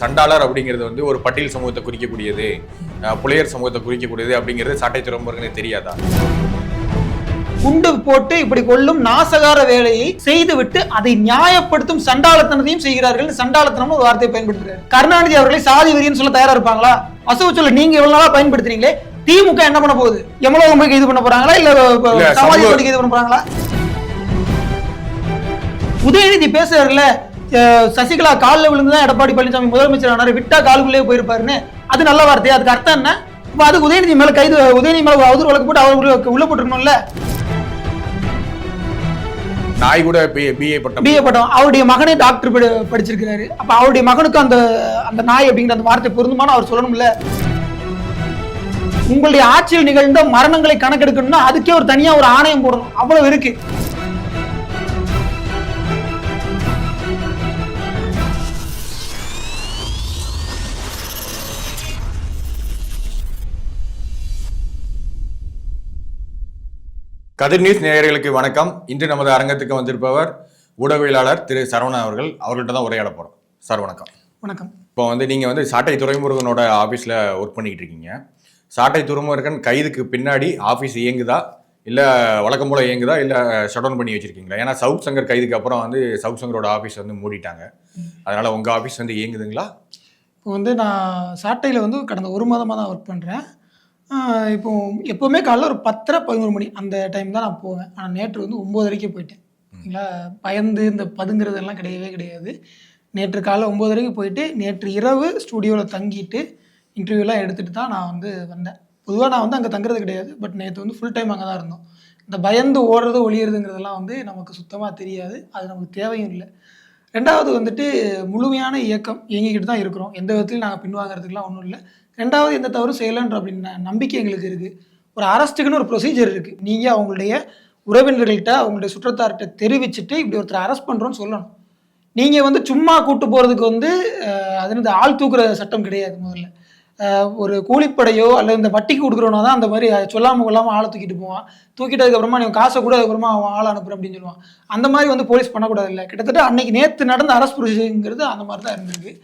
சண்டாளர் அப்படிங்கிறது வந்து ஒரு பட்டியல் சமூகத்தை குறிக்கக்கூடியது, புலையர் சமூகத்தை குறிக்கக்கூடியது அப்படிங்கிறது சாட்டை துறைமுருகனுக்கு தெரியாதா? குண்டு போட்டு இப்படி கொள்ளும் நாசகார வேலையை செய்துவிட்டு அதை நியாயப்படுத்தும் சண்டாளத்தனத்தையும் செய்கிறார்கள். சண்டாளத்தனம் ஒரு வார்த்தையை பயன்படுத்துறாரு. கருணாநிதி அவர்களை சாதி வெறியன்னு சொல்ல தயாரா இருப்பாங்களா? அசவு சொல்ல நீங்க எவ்வளவு நாளா பயன்படுத்துறீங்களே, திமுக என்ன பண்ண போகுது? எவ்வளவு போய் இது பண்ண போறாங்களா இல்ல சமாஜ் இது பண்ண போறாங்களா? உதயநிதி பேசுறாருல, சசிகலா காலில் விழுந்துதான் எடப்பாடி பழனிசாமி முதலமைச்சர் ஆனாரு, விட்டா காலுக்குள்ளே போயிருப்பாருன்னு. அது நல்ல வார்த்தை. அதுக்கு அர்த்தம் என்ன? இப்ப அதுக்கு உதயநிதி மேல உதயநிதி மேல அவதூறு வழக்கு போட்டு அவர் உள்ள போட்டுருக்கணும்ல. நாய் கூட பிஏ பட்டம் அவருடைய மகனே டாக்டர் படிச்சிருக்கிறாரு. அப்ப அவருடைய மகனுக்கு அந்த நாய் அப்படிங்கிற அந்த வார்த்தை பொருந்துமான அவர் சொல்லணும்ல. உங்களுடைய ஆட்சியில் நிகழ்ந்த மரணங்களை கணக்கெடுக்கணும்னா அதுக்கே ஒரு தனியா ஒரு ஆணையம் போடணும். அவ்வளவு இருக்கு. கதிர் நியூஸ் நேயர்களுக்கு வணக்கம். இன்று நமது அரங்கத்துக்கு வந்திருப்பவர் ஊடகவியலாளர் திரு சரவணன் அவர்கள். அவர்கள்ட்ட தான் உரையாட போறோம். சார் வணக்கம். வணக்கம். இப்போ நீங்க சாட்டை துரைமுருகனோட ஆபீஸ்ல ஒர்க் பண்ணிட்டு இருக்கீங்க. சாட்டை துரைமுருகன் கைதுக்கு பின்னாடி ஆபீஸ் இயங்குதா இல்ல வழக்கம் போல இயங்குதா இல்ல ஷட் டவுன் பண்ணி வச்சிருக்கீங்களா? ஏன்னா சவுத் சங்கர் கைதுக்கு அப்புறம் சவுத் சங்கரோட ஆபீஸ் மூடிட்டாங்க. அதனால உங்க ஆபீஸ் இயங்குதுங்களா? இப்போ நான் சாட்டையில் கடந்த ஒரு மாதமாக தான் ஒர்க் பண்ணுறேன். இப்போ எப்போவுமே காலைல ஒரு 10:30-11 மணி அந்த டைம் தான் நான் போவேன். ஆனால் நேற்று 9:30 போயிட்டேன். சரிங்களா? பயந்து இந்த பதுங்கிறதெல்லாம் கிடையவே கிடையாது. நேற்று காலைல 9:30 போயிட்டு நேற்று இரவு ஸ்டூடியோவில் தங்கிட்டு இன்டர்வியூலாம் எடுத்துகிட்டு தான் நான் வந்தேன். பொதுவாக நான் அங்கே தங்குறது கிடையாது. பட் நேற்று ஃபுல் டைம் அங்கே தான் இருந்தோம். இந்த பயந்து ஓடுறது ஒளியறதுங்கிறதெல்லாம் நமக்கு சுத்தமாக தெரியாது. அது நமக்கு தேவையும் இல்லை. ரெண்டாவது முழுமையான இயக்கம் இயங்கிக்கிட்டு தான் இருக்கிறோம். எந்த விதத்துலையும் நாங்கள் பின்வாங்கிறதுக்குலாம் ஒன்றும் இல்லை. ரெண்டாவது எந்த தவறும் செய்யலைன்ற அப்படின்னா நம்பிக்கை எங்களுக்கு இருக்குது. ஒரு அரெஸ்ட்டுக்குன்னு ஒரு ப்ரொசீஜர் இருக்குது. நீங்கள் அவங்களுடைய உறவினர்கள்ட்ட அவங்களுடைய சுற்றத்தார்கிட்ட தெரிவிச்சுட்டு இப்படி ஒருத்தர் அரெஸ்ட் பண்ணுறோன்னு சொல்லணும். நீங்கள் சும்மா கூட்டு போகிறதுக்கு அது ஆள் தூக்குற சட்டம் கிடையாது. முதல்ல ஒரு கூலிப்படையோ அல்லது இந்த வட்டிக்கு கொடுக்குறோன்னா தான் அந்த மாதிரி சொல்லாமல் கொள்ளாமல் ஆளை தூக்கிட்டு போவான். தூக்கிட்டதுக்கப்புறமா நீங்கள் காசை கூட அதுக்கப்புறமா அவன் ஆள் அனுப்புற அப்படின்னு சொல்லுவான். அந்த மாதிரி போலீஸ் பண்ணக்கூடாது. இல்லை, கிட்டத்தட்ட அன்னைக்கு நேற்று நடந்த அரெஸ்ட் ப்ரொசீஜருங்கிறது அந்த மாதிரி தான் இருந்திருக்கு.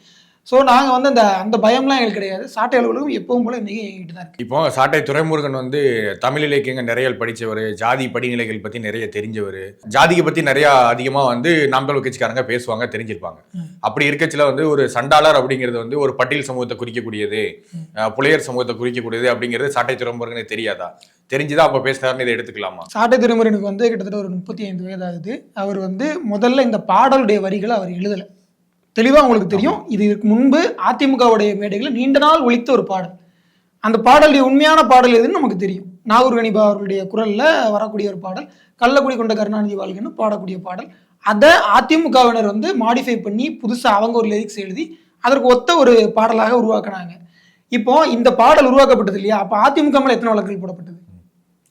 ஸோ நாங்கள் அந்த பயம்லாம் எங்களுக்கு கிடையாது. சாட்டை அலுவலகம் எப்பவும் போல இன்றைக்கி எங்கிட்ட தான் இருக்குது. இப்போ சாட்டை துரைமுருகன் தமிழ் இலக்கியங்கள் நிறைய படித்தவர், ஜாதி படிநிலைகள் பற்றி நிறைய தெரிஞ்சவர், ஜாதியை பற்றி நிறையா அதிகமாக நாம் தமிழர் கட்சிக்காரங்க பேசுவாங்க, தெரிஞ்சிருப்பாங்க. அப்படி இருக்கச்சில் ஒரு சண்டாளர் அப்படிங்கிறது ஒரு பட்டியல் சமூகத்தை குறிக்கக்கூடியது, புலையர் சமூகத்தை குறிக்கக்கூடியது அப்படிங்கிறது சாட்டை துரைமுருகனுக்கு தெரியாதா? தெரிஞ்சுதான் அப்போ பேசினார்னு இதை எடுத்துக்கலாமா? சாட்டை துரைமுருகனுக்கு கிட்டத்தட்ட ஒரு 35 வயதாகுது. அவர் முதல்ல இந்த பாடலுடைய வரிகளை அவர் எழுதலை. தெளிவாக உங்களுக்கு தெரியும். இதுக்கு முன்பு அதிமுகவுடைய மேடைகளில் நீண்ட நாள் ஒலித்த ஒரு பாடல். அந்த பாடலுடைய உண்மையான பாடல் எதுன்னு நமக்கு தெரியும். நாகூர் கனிபா அவர்களுடைய குரலில் வரக்கூடிய ஒரு பாடல், கள்ளக்குடி கொண்ட கருணாநிதி வாழ்கன்னு பாடக்கூடிய பாடல். அதை அதிமுகவினர் மாடிஃபை பண்ணி புதுசாக அவங்க ஒரு லிரிக்ஸ் எழுதி அதற்கு ஒத்த ஒரு பாடலாக உருவாக்குனாங்க. இப்போ இந்த பாடல் உருவாக்கப்பட்டது இல்லையா? அப்போ அதிமுக மேலே எத்தனை வழக்குகள் போடப்பட்டது?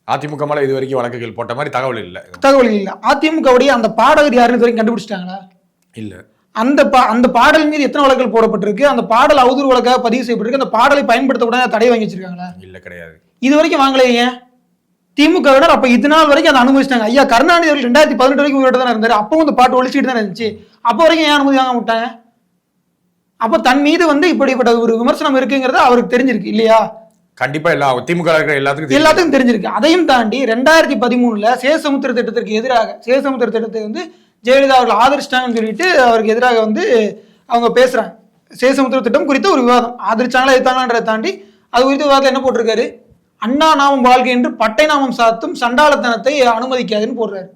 அதிமுக மேலே இது வரைக்கும் வழக்குகள் போட்ட மாதிரி தகவல் இல்லை. அதிமுகவுடைய அந்த பாடகர் யாருன்னு இது வரைக்கும் கண்டுபிடிச்சிட்டாங்களா? இல்லை. அந்த பாடல் மீது எத்தனை வழக்குகள் போடப்பட்டிருக்கு? அந்த பாடல் அவதூறு வழக்காக பதிவு செய்யப்பட்டிருக்கு. அந்த பாடலை பயன்படுத்தக்கூடாது தடை வாங்கி வச்சிருக்காங்களா? இல்ல, கிடையாது. இது வரைக்கும் வாங்கலையே. திமுகவினர் அப்ப இது நாள் வரைக்கும் அதை அனுமதிச்சிட்டாங்க. ஐயா கருணாநிதி அவர்கள் 2018 வரைக்கும் உயிரோட தானே இருந்தாரு. அப்பவும் இந்த பாட்டு ஒழிச்சுட்டு தானே இருந்துச்சு. அப்போ வரைக்கும் ஏன் அனுமதி வாங்க விட்டாங்க? அப்ப தன் மீது இப்படிப்பட்ட ஒரு விமர்சனம் இருக்குங்கிறது அவருக்கு தெரிஞ்சிருக்கு இல்லையா? கண்டிப்பா திமுக எல்லாத்துக்கும் தெரிஞ்சிருக்கு. அதையும் தாண்டி 2013 சேசமுத்திர திட்டத்திற்கு எதிராக, சேசமுத்திர திட்டத்தை ஜெயலலிதா அவர்கள் ஆதரிச்சிட்டாங்கன்னு சொல்லிட்டு அவருக்கு எதிராக அவங்க பேசுறாங்க. சேசமுத்திர திட்டம் குறித்த ஒரு விவாதம் ஆதரிச்சாங்களா எதிர்த்தாங்களான்றதை தாண்டி அது குறித்த விவாதம் என்ன போட்டிருக்காரு? அண்ணா நாமம் வாழ்க்கை என்று பட்டை நாமம் சாத்தும் சண்டாளத்தனத்தை அனுமதிக்காதுன்னு போடுறாரு.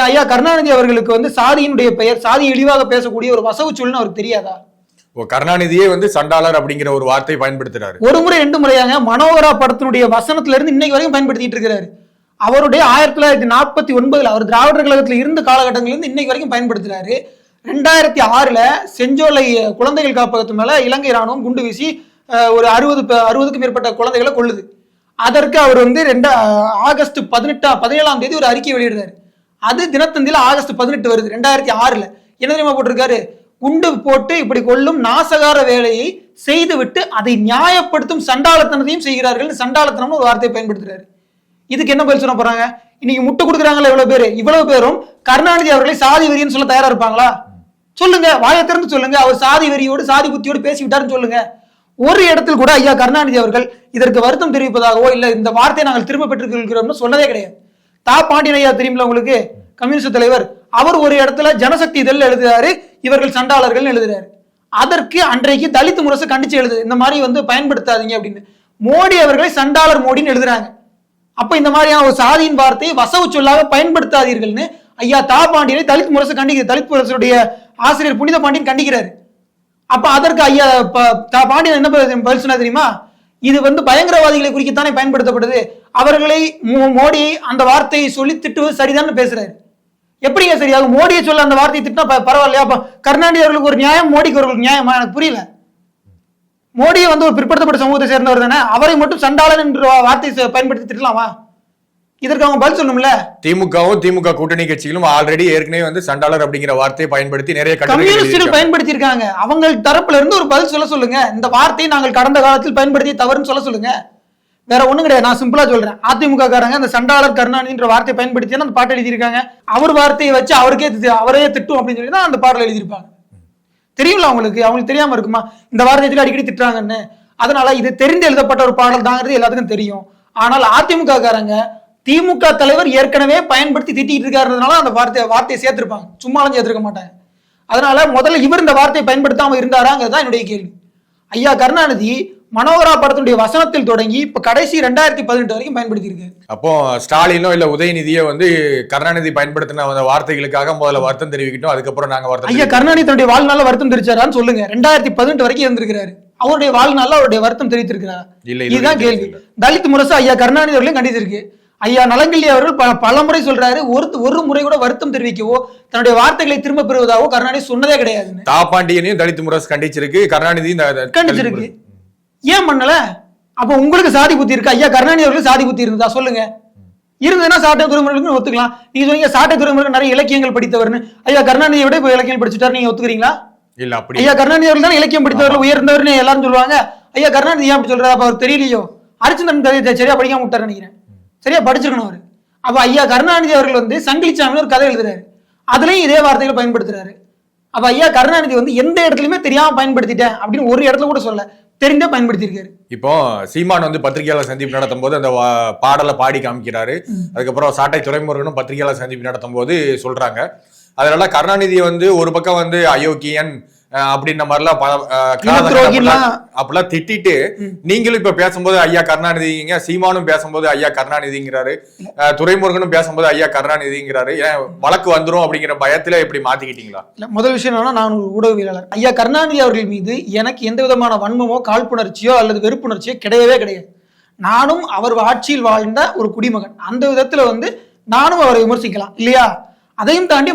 ஐயா கருணாநிதி அவர்களுக்கு சாதியினுடைய பெயர், சாதி இழிவாக பேசக்கூடிய ஒரு வசவு சொல்லுன்னு அவருக்கு தெரியாதா? கருணாநிதியே சண்டாளர் அப்படிங்கிற ஒரு வார்த்தையை பயன்படுத்துறாரு. ஒரு முறை 2 முறையாங்க. மனோகரா படத்தினுடைய வசனத்துல இருந்து இன்னைக்கு வரைக்கும் பயன்படுத்திட்டு இருக்கிறாரு. அவருடைய 1949 அவர் திராவிடர் கழகத்தில் இருந்த காலகட்டங்களிலிருந்து இன்னைக்கு வரைக்கும் பயன்படுத்துறாரு. 2006 செஞ்சோலை குழந்தைகள் காப்பகத்து மேல இலங்கை ராணுவம் குண்டு வீசி ஒரு 60க்கும் மேற்பட்ட குழந்தைகளை கொள்ளுது. அதற்கு அவர் ஆகஸ்ட் 17 ஒரு அறிக்கை வெளியிடுறாரு. அது தினத்தந்தியில ஆகஸ்ட் 18 வருது 2006. என்ன தெரியுமா போட்டிருக்காரு? குண்டு போட்டு இப்படி கொள்ளும் நாசகார வேலையை செய்துவிட்டு அதை நியாயப்படுத்தும் சண்டாளத்தனத்தையும் செய்கிறார்கள். சண்டாளத்தனம்னு ஒரு வார்த்தையை பயன்படுத்துறாரு. இதுக்கு என்ன பதில் சொல்ல போறாங்க? இன்னைக்கு முட்டு கொடுக்குறாங்களா இவ்வளவு பேரும் கருணாநிதி அவர்களை சாதி வெறியன்னு சொல்ல தயாரா இருப்பாங்களா? சொல்லுங்க, வாயை திறந்து சொல்லுங்க. அவர் சாதி வெறியோடு சாதி புத்தியோடு பேசிவிட்டாருன்னு சொல்லுங்க. ஒரு இடத்தில் கூட ஐயா கருணாநிதி அவர்கள் இதற்கு வருத்தம் தெரிவிப்பதாகவோ இல்ல இந்த வார்த்தையை நாங்கள் திரும்ப பெற்றிருக்கிறோம்னு சொன்னதே கிடையாது. தா பாண்டியன் ஐயா தெரியுமில்ல உங்களுக்கு, கம்யூனிஸ்ட் தலைவர், அவர் ஒரு இடத்துல ஜனசக்தி இதழ் எழுதுறாரு, இவர்கள் சண்டாளர்கள் எழுதுறாரு. அதற்கு அன்றைக்கு தலித் முரசு கண்டிச்சு எழுது, இந்த மாதிரி பயன்படுத்தாதீங்க அப்படின்னு. மோடி அவர்களை சண்டாளர் மோடின்னு எழுதுறாங்க. அப்ப இந்த மாதிரியான ஒரு சாதியின் வார்த்தையை வசவு சொல்லாக பயன்படுத்தாதீர்கள்னு ஐயா தா பாண்டியனை தலித் முரசு கண்டிக்கிறது. தலித் முரசுடைய ஆசிரியர் புனித பாண்டியன் கண்டிக்கிறாரு. அப்ப அதற்கு ஐயா பாண்டியன் என்ன பதில் சொன்னா தெரியுமா? இது பயங்கரவாதிகளை குறிக்கத்தானே பயன்படுத்தப்படுது, அவர்களை மோடி அந்த வார்த்தையை சொல்லி திட்டுவது சரிதான் பேசுறாரு. எப்படிங்க சரியாகும்? மோடியை சொல்ல அந்த வார்த்தையை திட்டினா பரவாயில்லையா? அப்ப கருணாநிதி அவர்களுக்கு ஒரு நியாயம், மோடிக்கு அவர்களுக்கு நியாயமா? எனக்கு புரியல. மோடியை ஒரு பிற்படுத்தப்பட்ட சமூகத்தை சேர்ந்தவர் தானே, அவரை மட்டும் சண்டாளன் என்ற வார்த்தையை பயன்படுத்தி திட்டலாமா? இதற்கு அவங்க பதில் சொல்லணும்ல. திமுகவும் திமுக கூட்டணி கட்சிகளும் ஆல்ரெடி ஏற்கனவே சண்டாளர் அப்படிங்கிற வார்த்தையை பயன்படுத்தி நிறைய கம்யூனிஸ்டுகள் பயன்படுத்தி இருக்காங்க. அவங்க தரப்புல இருந்து ஒரு பதில் சொல்லுங்க. இந்த வார்த்தையை நாங்கள் கடந்த காலத்தில் பயன்படுத்தி தவறுன்னு சொல்லுங்க. வேற ஒண்ணும் கிடையாது. நான் சிம்பிளா சொல்றேன். அதிமுக காரங்க அந்த சண்டாளர் கருணாநிதின்ற வார்த்தையை பயன்படுத்தி அந்த பாட்டு எழுதியிருக்காங்க. அவர் வார்த்தையை வச்சு அவரே திட்டும் அப்படின்னு சொல்லி தான் அந்த பாடல எழுதியிருப்பாங்க. தெரியும்ல அவங்களுக்கு தெரியாம இருக்குமா இந்த வார்த்தையை அடிக்கடி திட்டுறாங்கன்னு? அதனால இது தெரிந்து எழுதப்பட்ட ஒரு பாடல் தாங்கிறது எல்லாத்துக்கும் தெரியும். ஆனால் அதிமுக காரங்க திமுக தலைவர் ஏற்கனவே பயன்படுத்தி திட்டிட்டு இருக்காருனால அந்த வார்த்தையை சேர்த்திருப்பாங்க, சும்மாலும் சேர்த்திருக்க மாட்டாங்க. அதனால முதல்ல இவர் இந்த வார்த்தையை பயன்படுத்தாம இருந்தாராங்கிறது தான் என்னுடைய கேள்வி. ஐயா கருணாநிதி மனோகரா படத்துடைய வசனத்தில் தொடங்கி இப்ப கடைசி 2018 வரைக்கும் பயன்படுத்தி இருக்கு. அப்போ ஸ்டாலினோ இல்ல உதயநிதியோ கருணாநிதி பயன்படுத்தின வார்த்தைகளுக்காக முதல்ல வருத்தம் தெரிவிக்கட்டும், அதுக்கப்புறம் நாங்க வருத்தம். ஐயா கருணாநிதி தன்னுடைய வாழ்நாள வருத்தம் தெரிவிச்சாரான்னு சொல்லுங்க. 2018 வரைக்கும் இருந்திருக்கிறாரு. அவருடைய வாழ்நாள்ல அவருடைய வருத்தம் தெரிவித்திருக்கிறார். இதுதான் கேள்வி. தலித் முரசு ஐயா கருணாநிதி அவர்களையும் கண்டித்திருக்கு. ஐயா நலங்கிள்ளி அவர்கள் பல முறை சொல்றாரு, ஒரு முறை கூட வருத்தம் தெரிவிக்கவோ தன்னுடைய வார்த்தைகளை திரும்ப பெறுவதாவோ கருணாநிதி சொன்னதே கிடையாது. தா பாண்டியனையும் தலித் முரசு கண்டிச்சிருக்கு, கருணாநிதி கண்டிச்சிருக்கு. ஏன் பண்ணல? அப்ப உங்களுக்கு சாதி புத்தி இருக்கு, ஐயா கருணாநிதி அவர்களுக்கு சாதி புத்தி இருந்தா சொல்லுங்க. இருந்ததுன்னா சாட்டை துறைமுறைகளுக்கு ஒத்துக்கலாம். நீங்க சொன்னீங்க சாட்டை துறைமுறைகள் நிறைய இலக்கியங்கள் படித்தவர்னு. ஐயா கருணாநிதியை விட இப்ப இலக்கியம் படிச்சுட்டாரு, நீங்க ஒத்துக்கிறீங்களா? இல்ல அப்படி ஐயா கருணாநிதி அவர்கள் தான் இலக்கியம் படித்தவர்கள் உயர்ந்தவர்னு எல்லாரும் சொல்லுவாங்க. ஐயா கருணாநிதி ஏன் அப்படி சொல்றாரு? அப்ப அவர் தெரியலையோ? அரிச்சந்திரன் சரியா படிக்காம விட்டாரு நினைக்கிறேன். சரியா படிச்சிருக்கணும் அவரு. அப்ப ஐயா கருணாநிதி அவர்கள் சங்கிலிச்சாமி ஒரு கதை எழுதுறாரு, அதுலயும் இதே வார்த்தைகளை பயன்படுத்துறாரு. அப்ப ஐயா கருணாநிதி எந்த இடத்துலயுமே தெரியாம பயன்படுத்திட்டேன் அப்படின்னு ஒரு இடத்துல கூட சொல்ல, தெரிந்தே பயன்படுத்தி இருக்காரு. இப்போ சீமான் பத்திரிகையாளர் சந்திப்பு நடத்தும் போது அந்த பாடலை பாடி காமிக்கிறாரு. அதுக்கப்புறம் சாட்டை துரைமுருகனும் பத்திரிகையாளர் சந்திப்பு நடத்தும் போது சொல்றாங்க. அதனால கருணாநிதி ஒரு பக்கம் அயோக்கியன் அப்படின்ற மாதிரிலாம் அப்பெல்லாம் திட்டிட்டு, நீங்களும் இப்ப பேசும்போது ஐயா கருணாநிதிங்க, சீமானும் பேசும்போது ஐயா கருணாநிதிங்கிறாரு, துரைமுருகனும் பேசும்போது ஐயா கருணாநிதிங்கிறாரு. வழக்கு வந்துரும் அப்படிங்கிற பயத்துல இப்படி மாத்திக்கிட்டீங்களா? இல்ல, முதல் விஷயம் என்னன்னா, நான் ஒரு ஊடகவியலாளர். ஐயா கருணாநிதி அவர்கள் மீது எனக்கு எந்த விதமான வன்மமோ காழ்ப்புணர்ச்சியோ அல்லது வெறுப்புணர்ச்சியோ கிடையவே கிடையாது. நானும் அவர் ஆட்சியில் வாழ்ந்த ஒரு குடிமகன். அந்த விதத்துல நானும் அவரை விமர்சிக்கலாம் இல்லையா? அதையும் தாண்டி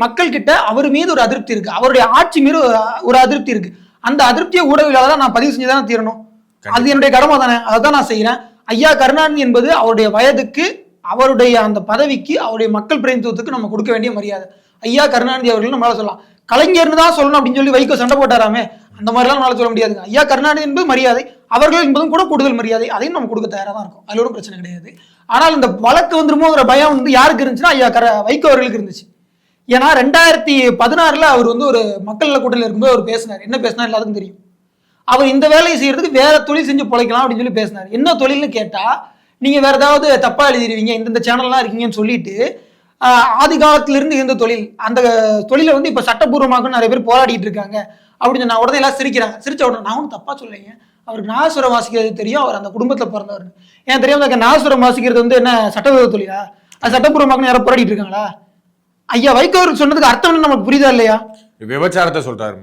மக்கள் கிட்ட அவர் மீது ஒரு அதிருப்தி இருக்கு, அவருடைய ஆட்சி மீது ஒரு அதிருப்தி இருக்கு. அந்த அதிருப்தியை ஊடகவியலாளர் நான் பதிவு செஞ்சுதானே தீரணும். அது என்னுடைய கடமை தானே, அதான் நான் செய்யறேன். ஐயா கருணாநிதி என்பது அவருடைய வயதுக்கு, அவருடைய அந்த பதவிக்கு, அவருடைய மக்கள் பிரதிநிதித்துவத்துக்கு நம்ம கொடுக்க வேண்டிய மரியாதை. ஐயா கருணாநிதி அவர்கள் நம்மளால சொல்லலாம். கலைஞர்னு தான் சொல்லணும் அப்படின்னு சொல்லி வைகோ சண்டை போட்டாராமே, அந்த மாதிரிலாம் நம்மளால சொல்ல முடியாது. ஐயா கருணாநிதி என்பது மரியாதை, அவர்கள் என்பதும் கூட கூடுதல் மரியாதை. அதையும் நம்ம கொடுக்க தயாராக தான் இருக்கும், அதில் ஒரு பிரச்சனை கிடையாது. ஆனால் இந்த வழக்கு வந்துருமோங்கிற பயம் யாருக்கு இருந்துச்சுன்னா ஐயா வைகோ அவர்களுக்கு இருந்துச்சு. ஏன்னா 2016 அவர் ஒரு மக்கள் நல கூட்டணியில் இருக்கும்போது அவர் பேசினார். என்ன பேசினார் எல்லாருக்கும் தெரியும். அவர் இந்த வேலையை செய்யறதுக்கு வேற தொழில் செஞ்சு பொழைக்கலாம் அப்படின்னு சொல்லி பேசினார். என்ன தொழில்னு கேட்டா, நீங்க வேற ஏதாவது தப்பா எழுதிடுவீங்க, இந்த சேனல்லாம் இருக்கீங்கன்னு சொல்லிட்டு ஆதி காலத்திலிருந்து இருந்த தொழில், அந்த தொழிலை இப்ப சட்டப்பூர்வமாக நிறைய பேர் போராடிட்டு இருக்காங்க அப்படின்னு நான் உடனே எல்லாம் சிரிக்கிறாங்க. சிரிச்ச உடனே நான் ஒன்றும் தப்பா சொல்லைங்க, அவருக்கு நாகஸ்வரம் வாசிக்கிறது தெரியும், அவர் அந்த குடும்பத்துல பிறந்தவர். ஏன் தெரியாம நாகஸ்வரம் வாசிக்கிறது என்ன சட்டவிரோத தொழிலா? அது சட்டப்பூர்வமாக யாரும் போராடிட்டு இருக்காங்களா? ஐயா வைகோ சொன்னதுக்கு அர்த்தம் நமக்கு புரியுதா இல்லையா? விபச்சாரத்தை சொல்றாரு,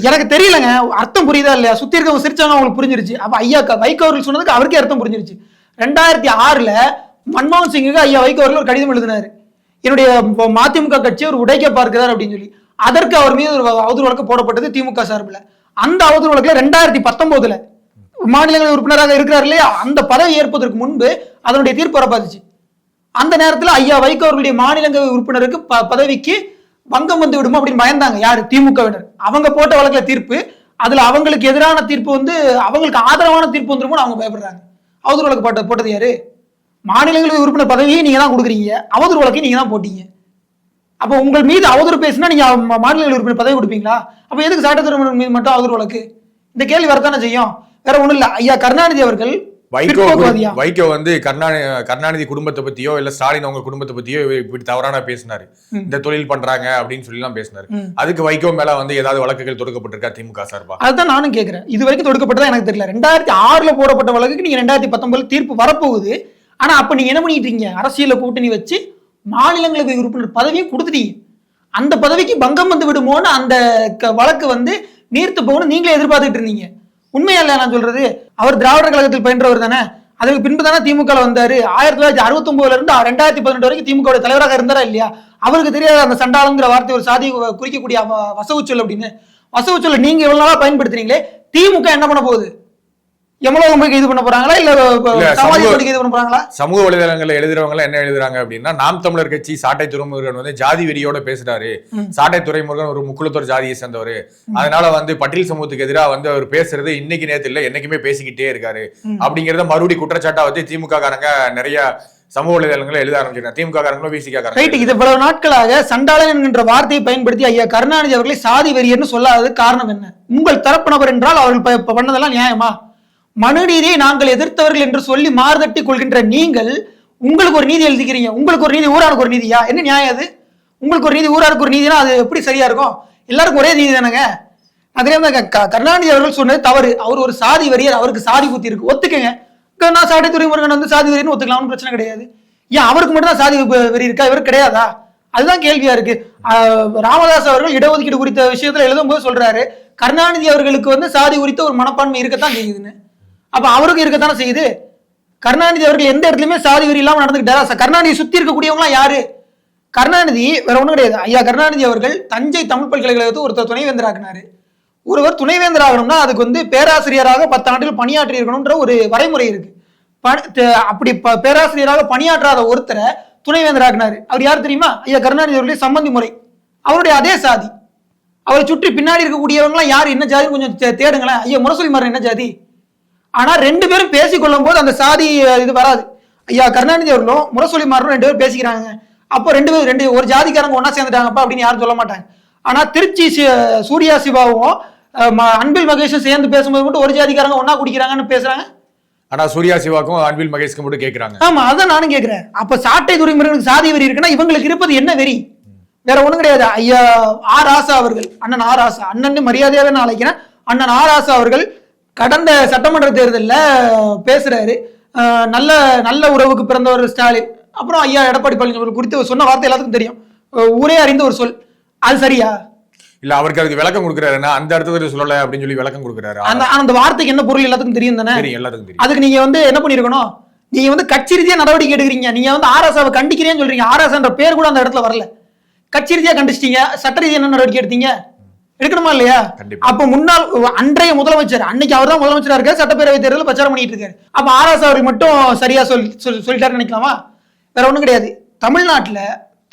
எனக்கு தெரியலங்க, அர்த்தம் புரியுதா இல்லையா? சுத்தி இருக்கவங்க சிரிச்சாங்க, அவங்களுக்கு புரிஞ்சிருச்சு. அப்ப ஐயா வைகோ அவர்கள் சொன்னதுக்கு அவருக்கே அர்த்தம் புரிஞ்சிருச்சு. 2006 மன்மோகன் சிங்குக்கு ஐயா வைகோ அவர்கள் ஒரு கடிதம் எழுதினாரு, என்னுடைய மதிமுக கட்சியை ஒரு உடைக்க பார்க்கிறார் அப்படின்னு சொல்லி. அதற்கு அவர் மீது ஒரு அவதூறு வழக்கு போடப்பட்டது திமுக சார்பில். அந்த அவதூறு வழக்குல 2019 மாநிலங்களவை உறுப்பினராக இருக்கிறார் இல்லையா, அந்த பதவி ஏற்பதற்கு முன்பு அதனுடைய தீர்ப்பு வரப்பாச்சு. அந்த நேரத்தில் ஐயா வைகோ அவர்களுடைய மாநிலங்களவை உறுப்பினருக்கு பதவிக்கு பங்கம் வந்து விடுமோ அப்படின்னு பயந்தாங்க. யாரு? திமுகவினர். அவங்க போட்ட வழக்குல தீர்ப்பு, அதுல அவங்களுக்கு எதிரான தீர்ப்பு அவங்களுக்கு ஆதரவான தீர்ப்பு வந்துருமோ அவங்க பயப்படுறாங்க. அவதூறு வழக்கு போட்டது யாரு? மாநிலங்களவை உறுப்பினர் பதவியை நீங்க தான் கொடுக்குறீங்க, அவதூறு வழக்கை நீங்க தான் போட்டீங்க. அப்போ உங்கள் மீது அவதூறு பேசினா நீங்க மாநில உறுப்பினர் பதவி கொடுப்பீங்களா? அப்ப எதுக்கு சட்டத்துறை மீது மட்டும் அவதூறு வழக்கு? இந்த கேள்வி வரத்தானே செய்யும். வேற ஒண்ணும் இல்ல. ஐயா கருணாநிதி அவர்கள் வைகோ வந்து கருணாநிதி குடும்பத்தை பத்தியோ இல்ல ஸ்டாலின் அவங்க குடும்பத்தை பத்தியோ இப்படி தவறான பேசினாரு, இந்த தொழில் பண்றாங்க அப்படின்னு சொல்லி எல்லாம் பேசினாரு. அதுக்கு வைகோ மேல வந்து ஏதாவது வழக்குகள் தொடுக்கப்பட்டிருக்கா திமுக சார்பா? அதுதான் நானும் கேட்கிறேன். இது வரைக்கும் தொடுக்கப்பட்டதா எனக்கு தெரியல. 2006 போடப்பட்ட வழக்குக்கு நீங்க 2019 தீர்ப்பு வரப்போகுது. ஆனா அப்ப நீங்க என்ன பண்ணிட்டு இருக்கீங்க? அரசியல கூட்டணி வச்சு மாநிலங்களவை உறுப்பினர் பதவியும் கொடுத்துட்டீங்க. அந்த பதவிக்கு பங்கம் வந்து விடுமோன்னு அந்த வழக்கு வந்து நீர்த்து போகணும் நீங்களே எதிர்பார்த்துட்டு இருந்தீங்க. உண்மையா இல்லையா நான் சொல்றது? அவர் திராவிடர் கழகத்தில் பயின்றவர் தானே. அதுக்கு பின்பு தானே திமுக வந்தாரு. 1969 இருந்து 2018 வரைக்கும் திமுக தலைவராக இருந்தாரா இல்லையா? அவருக்கு தெரியாத அந்த சண்டாளங்கிற வார்த்தை ஒரு சாதி குறிக்கக்கூடிய வசவுச்சொல் அப்படின்னு. வசவுச்சொல்ல நீங்க இவ்வளவு நாளா பயன்படுத்துறீங்களே, திமுக என்ன பண்ண போகுது? எவ்வளவு போய் கைது பண்ண போறாங்களா இல்ல கைது பண்ண போறாங்களா? சமூக வலைதளங்கள்ல எழுதுறவங்க என்ன எழுதுறாங்க அப்படின்னா, நாம் தமிழர் கட்சி சாட்டை துறைமுருகன் வந்து ஜாதி வெறியோட பேசுறாரு. சாட்டை துறைமுருகன் ஒரு முக்குளத்தோர் ஜாதியை சேர்ந்தவர், அதனால வந்து பட்டியல் சமூகத்துக்கு எதிராக வந்து அவர் பேசுறது இன்னைக்கு நேரத்தில் இல்ல என்னைக்குமே பேசிக்கிட்டே இருக்காரு அப்படிங்கறத மறுபடியும் குற்றச்சாட்டா வச்சு திமுக காரங்க நிறைய சமூக வலைதளங்களை எழுத ஆரம்பிச்சிருக்காங்க. திமுக காரங்களும் விசிக காரங்க இது இவ்வளவு நாட்களாக சண்டாளன் என்கின்ற வார்த்தையை பயன்படுத்தி ஐயா கருணாநிதி அவர்களை சாதி வெறியர்னு சொல்லாதது காரணம் என்ன? உங்கள் தரப்பினவர் என்றால் அவர்கள் பண்ணதெல்லாம் நியாயமா? மனுநீதியை நாங்கள் எதிர்த்தவர்கள் என்று சொல்லி மாறுதட்டி கொள்கின்ற நீங்கள் உங்களுக்கு ஒரு நீதி எழுதிக்கிறீங்க. உங்களுக்கு ஒரு நீதி ஊராருக்கு ஒரு நீதியா? என்ன நியாயம் அது? உங்களுக்கு ஒரு நீதி ஊராருக்கு ஒரு நீதினா அது எப்படி சரியா இருக்கும்? எல்லாருக்கும் ஒரே நீதி தானங்க. அதே கருணாநிதி அவர்கள் சொன்னது தவறு. அவர் ஒரு சாதி வெறியர், அவருக்கு சாதி புத்தி இருக்கு, ஒத்துக்கங்க. நான் சாட்டை துறைமுருகன் வந்து சாதி வெறியர்னு ஒத்துக்கலாம், பிரச்சனை கிடையாது. ஏன் அவருக்கு மட்டும் தான் சாதி வெறி இருக்கா, இவருக்கு கிடையாதா? அதுதான் கேள்வியா இருக்கு. ராமதாஸ் அவர்கள் இடஒதுக்கீடு குறித்த விஷயத்துல எழுதும் போது சொல்றாரு, கருணாநிதி அவர்களுக்கு வந்து சாதி குறித்த ஒரு மனப்பான்மை இருக்கத்தான் செய்யுதுன்னு. அப்ப அவருக்கு இருக்கத்தானே செய்யுது. கருணாநிதி அவர்கள் எந்த இடத்துலயுமே சாதி வெறி இல்லாம நடந்துக்கிட்டாரா? கருணாநிதி சுத்தி இருக்கக்கூடியவங்க யாரு? கருணாநிதி வேற ஒண்ணும் கிடையாது. ஐயா கருணாநிதி அவர்கள் தஞ்சை தமிழ் பல்கலைக்கழகத்தை ஒருத்தர் துணைவேந்தர் ஆகினாரு. ஒருவர் துணைவேந்தர் ஆகணும்னா அதுக்கு வந்து பேராசிரியராக 10 ஆண்டுகள் பணியாற்றி இருக்கணும்ன்ற ஒரு வரைமுறை இருக்கு. அப்படி பேராசிரியராக பணியாற்றாத ஒருத்தரை துணைவேந்தர் ஆகினாரு. அவர் யார் தெரியுமா? ஐயா கருணாநிதி அவர்களுடைய சம்பந்தி முறை, அவருடைய அதே சாதி. அவரை சுற்றி பின்னாடி இருக்கக்கூடியவங்க எல்லாம் யாரு, என்ன ஜாதி கொஞ்சம் தேடுங்களேன். ஐயா முரசொலி மாறன் என்ன ஜாதி? ஆனா 2 பேரும் பேசிக்கொள்ளும் போது அந்த சாதி இது வராது. ஐயா கருணாநிதி அவர்களும் முரசொலி மாறனும் 2 பேரும் பேசிக்கிறாங்க. அப்போ 2 பேரும் ஒரு ஜாதிக்காரங்க ஒன்னா சேர்ந்துட்டாங்கப்பா அப்படின்னு யாரும் சொல்ல மாட்டாங்க. ஆனா திருச்சி சூர்யா சிவாவும் அன்பில் மகேஷும் சேர்ந்து பேசும்போது மட்டும் ஒரு ஜாதிக்காரங்க ஒன்னா குடிக்கிறாங்கன்னு பேசுறாங்க. ஆனா சூர்யா சிவாக்கும் அன்பில் மகேஷ்க்கு மட்டும் கேட்கறாங்க. ஆமா, அதான் நானும் கேட்கிறேன். அப்ப சாட்டை துறைமுருகனுக்கு சாதி வெறி இருக்குன்னா இவங்களுக்கு இருப்பது என்ன வெறி? வேற ஒண்ணும் கிடையாது. ஐயா ஆர் ராசா அவர்கள், அண்ணன் ஆர் ராசா, அண்ணன் மரியாதையாவே நான் அழைக்கிறேன், அண்ணன் ஆர் ராசா அவர்கள் கடந்த சட்டமன்ற தேர்தலில் பேசுறாரு, நல்ல நல்ல உறவுக்கு பிறந்தவர் ஸ்டாலின். அப்புறம் ஐயா எடப்பாடி பழனிசாமி குறித்து சொன்ன வார்த்தை எல்லாத்துக்கும் தெரியும், ஊரே அறிந்த ஒரு சொல். அது சரியா? இல்ல அவருக்கு அதுக்கு விளக்கம் கொடுக்குறாருன்னா அந்த இடத்துல சொல்லல அப்படின்னு சொல்லி விளக்கம் கொடுக்குறாரு. அந்த வார்த்தைக்கு என்ன பொருள் எல்லாத்துக்கும் தெரியும் தானே? எல்லாத்துக்கும் தெரியும். அதுக்கு நீங்க வந்து என்ன பண்ணிருக்கணும்? நீங்க வந்து கட்சி ரீதியா நடவடிக்கை எடுக்கிறீங்க. நீங்க வந்து ஆர்எஸ்ஆவை கண்டிக்கிறேன்னு சொல்றீங்க. ஆர்எஸ்ன்ற பேர் கூட அந்த இடத்துல வரல. கட்சி ரீதியா கண்டிச்சிட்டீங்க, சட்ட ரீதியா என்ன நடவடிக்கை எடுத்தீங்க? எடுக்கணுமா இல்லையா? அப்ப முன்னாள் அன்றைய முதலமைச்சர், அன்னைக்கு அவர் தான் முதலமைச்சரா இருக்காரு, சட்டப்பேரவை தேர்தலில் பிரச்சாரம் பண்ணிட்டு இருக்காரு. அப்ப ஆர்எஸ் அவர்கள் மட்டும் சரியா சொல்லிட்டாரு நினைக்கலாமா? வேற ஒண்ணும் கிடையாது. தமிழ்நாட்டுல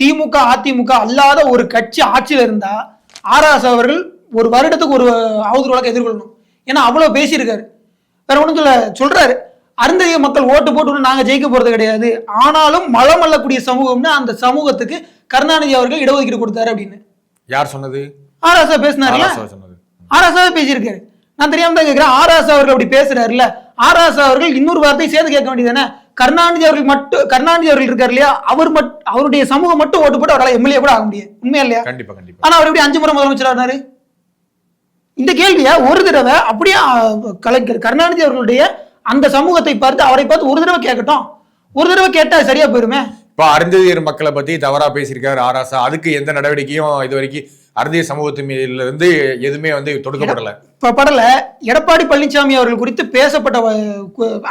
திமுக அதிமுக அல்லாத ஒரு கட்சி ஆட்சியில இருந்தா ஆர்எஸ் அவர்கள் ஒரு வருடத்துக்கு ஒரு அவதூறு வழக்கு எதிர்கொள்ளணும். ஏன்னா அவ்வளவு பேசியிருக்காரு. வேற ஒண்ணும் சொல்றாரு, அருந்ததிய மக்கள் ஓட்டு போட்டு நாங்க ஜெயிக்க போறது கிடையாது, ஆனாலும் மலம் அல்லக்கூடிய சமூகம்னு அந்த சமூகத்துக்கு கருணாநிதி அவர்கள் இடஒதுக்கீடு கொடுத்தாரு அப்படின்னு. யார் சொன்னது? ஆராசா பேசினாருல, ஆராசா பேசியிருக்காரு. நான் தெரியாம தான் கேட்கிறேன். ஆராசா அவர்கள் அப்படி பேசுறாருல்ல, ஆராசா அவர்கள் இன்னொரு வார்த்தை சேர்த்து கேட்க வேண்டியதானே? கருணாநிதி அவர்கள் இருக்காரு இல்லையா, அவருடைய சமூகம் மட்டும் ஓட்டு போட்டு அவரால் எம்எல்ஏ கூட ஆக முடியாது. உண்மையா இல்லையா? கண்டிப்பா கண்டிப்பா. ஆனா அவர் எப்படி 5 முறை முதலமைச்சர் ஆனாரு? இந்த கேள்வியை ஒரு தடவை அப்படியே கலைஞர் கருணாநிதி அவர்களுடைய அந்த சமூகத்தை பார்த்து அவரை பார்த்து ஒரு தடவை கேட்கட்டும். ஒரு தடவை கேட்டா சரியா போயிருமே. இப்ப அருந்ததியர் மக்களை பத்தி தவறா பேசியிருக்காரு ஆராசா. அதுக்கு எந்த நடவடிக்கையும் இது வரைக்கும் அருந்திய சமூகத்தில இருந்து எதுவுமே வந்து தொடுக்கப்படல. எடப்பாடி பழனிசாமி அவர்கள் குறித்து பேசப்பட்ட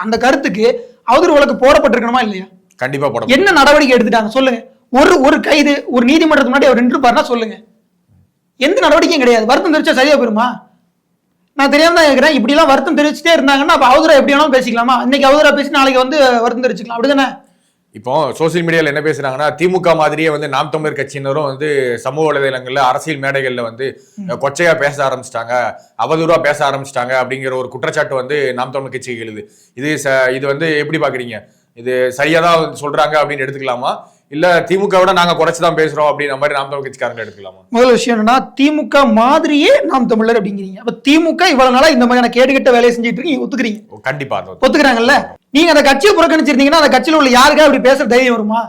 அந்த கருத்துக்கு அவதூறு வழக்கு போடப்பட்டிருக்கணுமா இல்லையா? கண்டிப்பா போட. என்ன நடவடிக்கை எடுத்துட்டாங்க சொல்லுங்க? ஒரு கைது ஒரு நீதிமன்றத்துக்கு முன்னாடி அவர் நின்றுப்பாருன்னா சொல்லுங்க. எந்த நடவடிக்கையும் கிடையாது. வருத்தம் தெரிவிச்சா சரியா போயிருமா? நான் தெரியாம தான் கேட்கிறேன். இப்படி எல்லாம் வருத்தம் தெரிவிச்சுட்டே இருந்தாங்கன்னா அப்ப அவதூறா எப்படி வேணாலும் பேசிக்கலாமா? இன்னைக்கு அவதூறா பேசி நாளைக்கு வந்து வருத்தம் தெரிவிச்சுக்கலாம், அப்படிதானே? இப்போ சோசியல் மீடியாவில் என்ன பேசுறாங்கன்னா, திமுக மாதிரியே வந்து நாம் தமிழர் கட்சியினரும் வந்து சமூக வலைதளங்கள்ல அரசியல் மேடைகள்ல வந்து கொச்சையா பேச ஆரம்பிச்சிட்டாங்க, அவதூறா பேச ஆரம்பிச்சிட்டாங்க அப்படிங்கிற ஒரு குற்றச்சாட்டு வந்து நாம் தமிழர் கட்சிக்கு எழுது. இது வந்து எப்படி பாக்குறீங்க? இது சரியாதான் சொல்றாங்க அப்படின்னு எடுத்துக்கலாமா, இல்ல திமுக விட நாங்க குறைச்சுதான் பேசுறோம் அப்படின்ற மாதிரி நாம் தமிழர் கட்சிக்காரங்க எடுத்துக்கலாமா? முதல் விஷயம் என்னன்னா, திமுக மாதிரியே நாம் தமிழர் அப்படிங்கிறீங்க. அப்ப திமுக இவ்வளவு நாளா இந்த மாதிரியான கேடுகெட்ட வேலையை செஞ்சுட்டு இருக்கீங்க, ஒத்துக்கிறீங்க? கண்டிப்பா ஒத்துக்கிறாங்கல்ல. நீங்க அந்த கட்சியை புறக்கணிச்சிருந்தீங்கன்னா அந்த கட்சியில உள்ள யாருக்கா அப்படி பேசுற தைரியம் வருமா?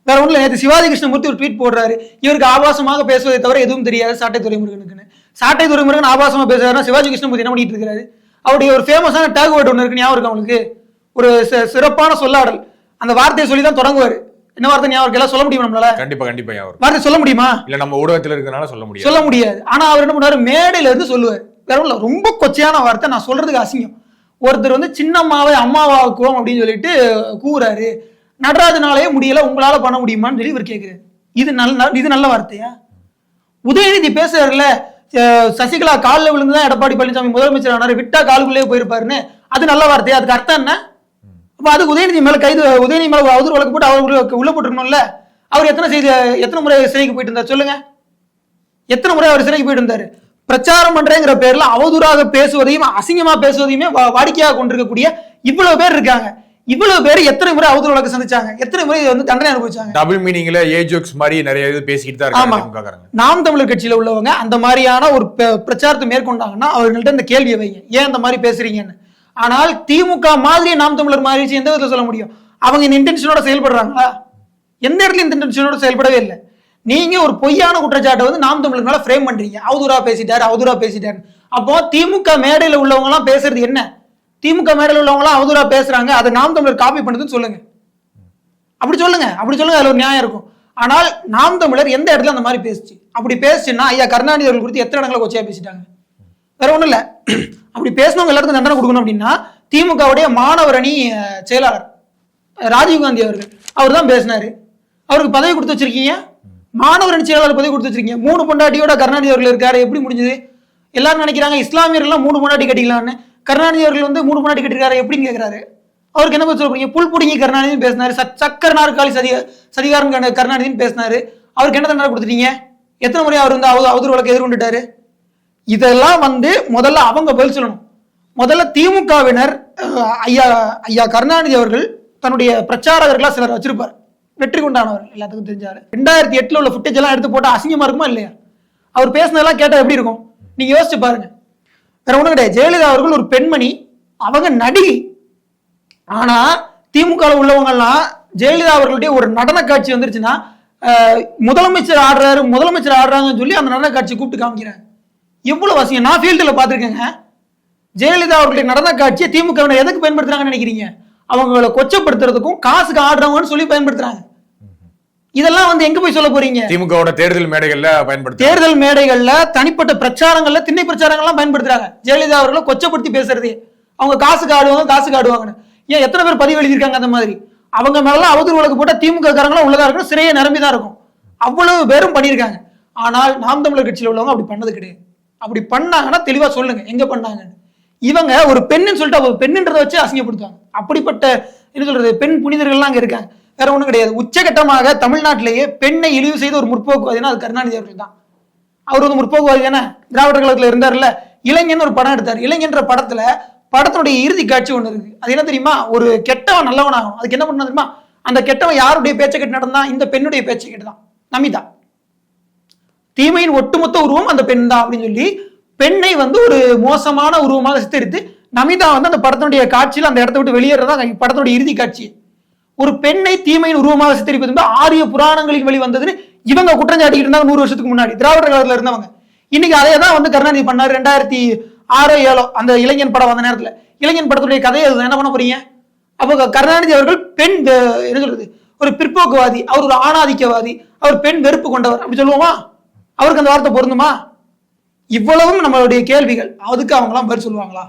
வேற ஒண்ணுல, நேற்று சிவாஜி கிருஷ்ணமூர்த்தி ஒரு ட்வீட் போடுறாரு, இவருக்கு ஆபாசமாக பேசுவதை தவிர எதுவும் தெரியாது சாட்டை துரைமுருகனுக்குன்னு. சாட்டை துரைமுருகன் ஆபாசமா பேசுறாருன்னா சிவாஜி கிருஷ்ணமூர்த்தி என்ன பண்ணிட்டு இருக்காரு? அவருடைய ஒரு ஃபேமஸான டேக் வேர்டு ஒன்று இருக்கு, ஞாபகம் இருக்கு அவங்களுக்கு? ஒரு சிறப்பான சொல்லாடல், அந்த வார்த்தையை சொல்லி தான் தொடங்குவாரு. என்ன வார்த்தை ஞாபகம் இருக்கா? சொல்ல முடியுமா நம்மளால? கண்டிப்பா கண்டிப்பா ஞாபகம். வார்த்தை சொல்ல முடியுமா? இல்ல நம்ம ஊடகத்துல இருக்கனால சொல்ல முடியாது. ஆனா அவர் என்ன பண்ணுவாரு, மேடையில இருந்து சொல்லுவார். வேற ஒண்ணுல, ரொம்ப கொச்சையான வார்த்தை, நான் சொல்றதுக்கு அசிங்கம். ஒருத்தர் வந்து சின்னம்மாவை அம்மாவாக்குவோம் அப்படின்னு சொல்லிட்டு கூறாரு, நடராஜனாலே முடியல, உங்களால பண்ண முடியுமான்னு சொல்லி இவர் கேட்கிறாரு. இது நல்ல வார்த்தையா? உதயநிதி பேசுறாருல, சசிகலா காலில் விழுந்துதான் எடப்பாடி பழனிசாமி முதலமைச்சர் ஆனாரு, விட்டா காலுக்குள்ளே போயிருப்பாருன்னு, அது நல்ல வார்த்தையா? அதுக்கு அர்த்தம் என்ன? அப்ப அதுக்கு உதயநிதி மேல உதயநிதி மேல அவதூறு வழக்கு போட்டு அவர் உள்ள போட்டுருக்கணும்ல. அவர் எத்தனை முறை சிறைக்கு போயிட்டு இருந்தார் சொல்லுங்க? எத்தனை முறை அவர் சிறைக்கு போயிட்டு இருந்தாரு? பிரச்சாரம் பண்றேங்கிற பேர்ல அவதூறாக பேசுவதையும் அசிங்கமா பேசுவதையுமே வாடிக்கையாக கொண்டிருக்கக்கூடிய இவ்வளவு பேர் இருக்காங்க. இவ்வளவு பேர் எத்தனை முறை அவதூறு வழக்கு சந்திச்சாங்க? எத்தனை முறை வந்து தண்டனை அனுபவிச்சாங்க? டபுள் மீனிங்ல ஜோக்ஸ் மாதிரி நிறைய இது பேசிட்டு தான் இருக்காங்க. நாம் தமிழர் கட்சியில உள்ளவங்க அந்த மாதிரியான ஒரு பிரச்சாரத்தை மேற்கொண்டாங்கன்னா அவர்கள்ட்ட இந்த கேள்வியை வைங்க, ஏன் அந்த மாதிரி பேசுறீங்கன்னு. ஆனால் திமுக மாதிரி நாம் தமிழர் மாதிரி எந்த விதத்தில் சொல்ல முடியும்? அவங்க இந்த இன்டென்ஷனோட செயல்படுறாங்களா? எந்த இடத்துல இந்த இன்டென்ஷனோட செயல்படவே இல்லை. நீங்க ஒரு பொய்யான குற்றச்சாட்டை வந்து நாம் தமிழர் மேல ஃப்ரேம் பண்றீங்க, அவதூறா பேசிட்டாரு. அப்போ திமுக மேடையில உள்ளவங்க எல்லாம் பேசுறது என்ன? திமுக மேடையில் உள்ளவங்க எல்லாம் அவதூறா பேசுறாங்க, அதை நாம் தமிழர் காப்பி பண்ணுதுன்னு சொல்லுங்க. அப்படி சொல்லுங்க, அதுல ஒரு நியாயம் இருக்கும். ஆனால் நாம் தமிழர் எந்த இடத்துல அந்த மாதிரி பேசுச்சு? அப்படி பேசுச்சுன்னா ஐயா கருணாநிதி அவர்கள் குறித்து எத்தனை இடங்களை கொச்சையா பேசிட்டாங்க? வேற ஒண்ணும் இல்ல. அப்படி பேசினவங்க எல்லாத்துக்கும் தண்டனை கொடுக்கணும் அப்படின்னா திமுகவுடைய மாணவர் அணி செயலாளர் ராஜீவ்காந்தி அவர் தான் பேசினாரு. அவருக்கு பதவி கொடுத்து வச்சிருக்கீங்க, மாணவர் அணி செயலாளர் பதவி கொடுத்து வச்சிருக்கீங்க. 3 பொண்டாட்டியோட கருணாநிதி அவர்கள் இருக்காரு. எப்படி முடிஞ்சது? எல்லாரும் நினைக்கிறாங்க இஸ்லாமியர்கள் 3 பொண்டாட்டி கட்டிக்கலான்னு. கருணாநிதி அவர்கள் வந்து 3 பொண்டாட்டி கட்டிருக்காரு எப்படின்னு கேட்கிறாரு. அவருக்கு என்ன சொல்ல போறீங்க? புல் புடிங்கி கருணாநிதி பேசினாரு, சக்கர நாற்காலி சதிகாரம் கருணாநிதினு பேசினாரு. அவருக்கு என்ன தண்டனை கொடுத்துட்டீங்க? எத்தனை முறை அவர் வந்து அவதூறு வழக்கு எதிர்கொண்டுட்டாரு? இதெல்லாம் வந்து முதல்ல அவங்க பதில் சொல்லணும். முதல்ல திமுகவினர் ஐயா கருணாநிதி அவர்கள் தன்னுடைய பிரச்சாரகர்களா சிலர் வச்சிருப்பார், வெற்றி கொண்டானவர்கள், எல்லாத்துக்கும் தெரிஞ்சாரு. 2008 உள்ள ஃபுட்டேஜ் எல்லாம் எடுத்து போட்டா அசிங்கமா இருக்குமா இல்லையா? அவர் பேசினதெல்லாம் கேட்டா எப்படி இருக்கும்? நீங்க யோசிச்சு பாருங்க. வேற ஒண்ணும் கிடையாது. ஜெயலலிதா அவர்கள் ஒரு பெண்மணி, அவங்க நடிகை. ஆனா திமுக உள்ளவங்க எல்லாம் ஜெயலலிதா அவர்களுடைய ஒரு நடன காட்சி வந்துருச்சுன்னா முதலமைச்சர் ஆடுறாங்கன்னு சொல்லி அந்த நடன காட்சி கூப்பிட்டு காமிக்கிறாங்க. எவ்வளவு அவசியம்? நான் ஃபீல்டில் பார்த்துருக்கேங்க. ஜெயலலிதா அவர்களுடைய நடன காட்சியை திமுக எதுக்கு பயன்படுத்துறாங்கன்னு நினைக்கிறீங்க? அவங்களை கொச்சப்படுத்துறதுக்கும் காசுக்கு ஆடுறவங்கன்னு சொல்லி பயன்படுத்துறாங்க. இதெல்லாம் வந்து எங்க போய் சொல்ல போறீங்க? திமுகவோட தேர்தல் மேடைகள்ல பயன்படுத்து, தேர்தல் மேடைகள்ல, தனிப்பட்ட பிரச்சாரங்கள்ல, திண்ணை பிரச்சாரங்கள்லாம் பயன்படுத்துறாங்க. ஜெயலலிதா அவர்களை கொச்சப்படுத்தி பேசுறது, அவங்க காசுக்கு ஆடுவாங்கன்னு. ஏன் எத்தனை பேர் பதிவு எழுதியிருக்காங்க அந்த மாதிரி? அவங்க மேல அவதூறு வழக்கு போட்டா திமுக காரங்களும் உள்ளதா இருக்கணும், சிறையை நிரம்பிதான் இருக்கும். அவ்வளவு பேரும் பண்ணியிருக்காங்க. ஆனால் நாம் தமிழர் கட்சியில் உள்ளவங்க அப்படி பண்ணது கிடையாது. அப்படி பண்ணாங்கன்னா தெளிவா சொல்லுங்க எங்க பண்ணாங்கன்னு. இவங்க ஒரு பெண்ணுன்னு சொல்லிட்டு ஒரு பெண்ணுன்றதை வச்சு அசிங்கப்படுத்துவாங்க. அப்படிப்பட்ட என்ன சொல்றது, பெண் புனிதர்கள்லாம் அங்க இருக்காங்க. வேற ஒண்ணும் கிடையாது. உச்சகட்டமாக தமிழ்நாட்டிலேயே பெண்ணை இழிவு செய்த ஒரு முற்போக்குவாதினா அது கருணாநிதி அவர்கள் தான். அவர் வந்து முற்போக்குவாதி தானே, திராவிடர் கழகத்துல இருந்தாருல்ல. இளைஞன் ஒரு படம் எடுத்தார். இளைஞன்ற படத்தினுடைய இறுதி காட்சி ஒண்ணு இருக்கு. அது என்ன தெரியுமா? ஒரு கெட்டவன் நல்லவன் ஆகும். அதுக்கு என்ன பண்ண தெரியுமா? அந்த கெட்டவன் யாருடைய பேச்சை கேட்டு நடந்தான்? இந்த பெண்ணுடைய பேச்சை கேட்டுதான். நமிதா. தீமையின் ஒட்டுமொத்த உருவம் அந்த பெண் தான் அப்படின்னு சொல்லி பெண்ணை வந்து ஒரு மோசமான உருவமாக சித்தரித்து நமிதா வந்து அந்த படத்தினுடைய காட்சியில் அந்த இடத்த விட்டு வெளியேறதா படத்தினுடைய இறுதி காட்சி. ஒரு பெண்ணை தீமையின் உருவமாக சித்தரிப்பது ஆரிய புராணங்களின் வழி வந்ததுன்னு இவங்க குற்றம் சாட்டிக்கிட்டு இருந்தாங்க 100 வருஷத்துக்கு முன்னாடி திராவிடர் கழகத்துல இருந்தவங்க. இன்னைக்கு அதே தான் வந்து கருணாநிதி பண்ணாரு. 2006-07 அந்த இளைஞன் படம் வந்த நேரத்துல இளைஞன் படத்துடைய கதையை என்ன பண்ண போறீங்க? அப்போ கருணாநிதி அவர்கள் பெண் என்ன சொல்றது, ஒரு பிற்போக்குவாதி, அவர் ஒரு ஆணாதிக்கவாதி, அவர் பெண் வெறுப்பு கொண்டவர் அப்படி சொல்லுவோமா? அவருக்கு அந்த வார்த்தை பொருந்துமா? இவ்வளவும் நம்மளுடைய கேள்விகள். அதுக்கு அவங்க எல்லாம் பதில் சொல்லுவாங்களா?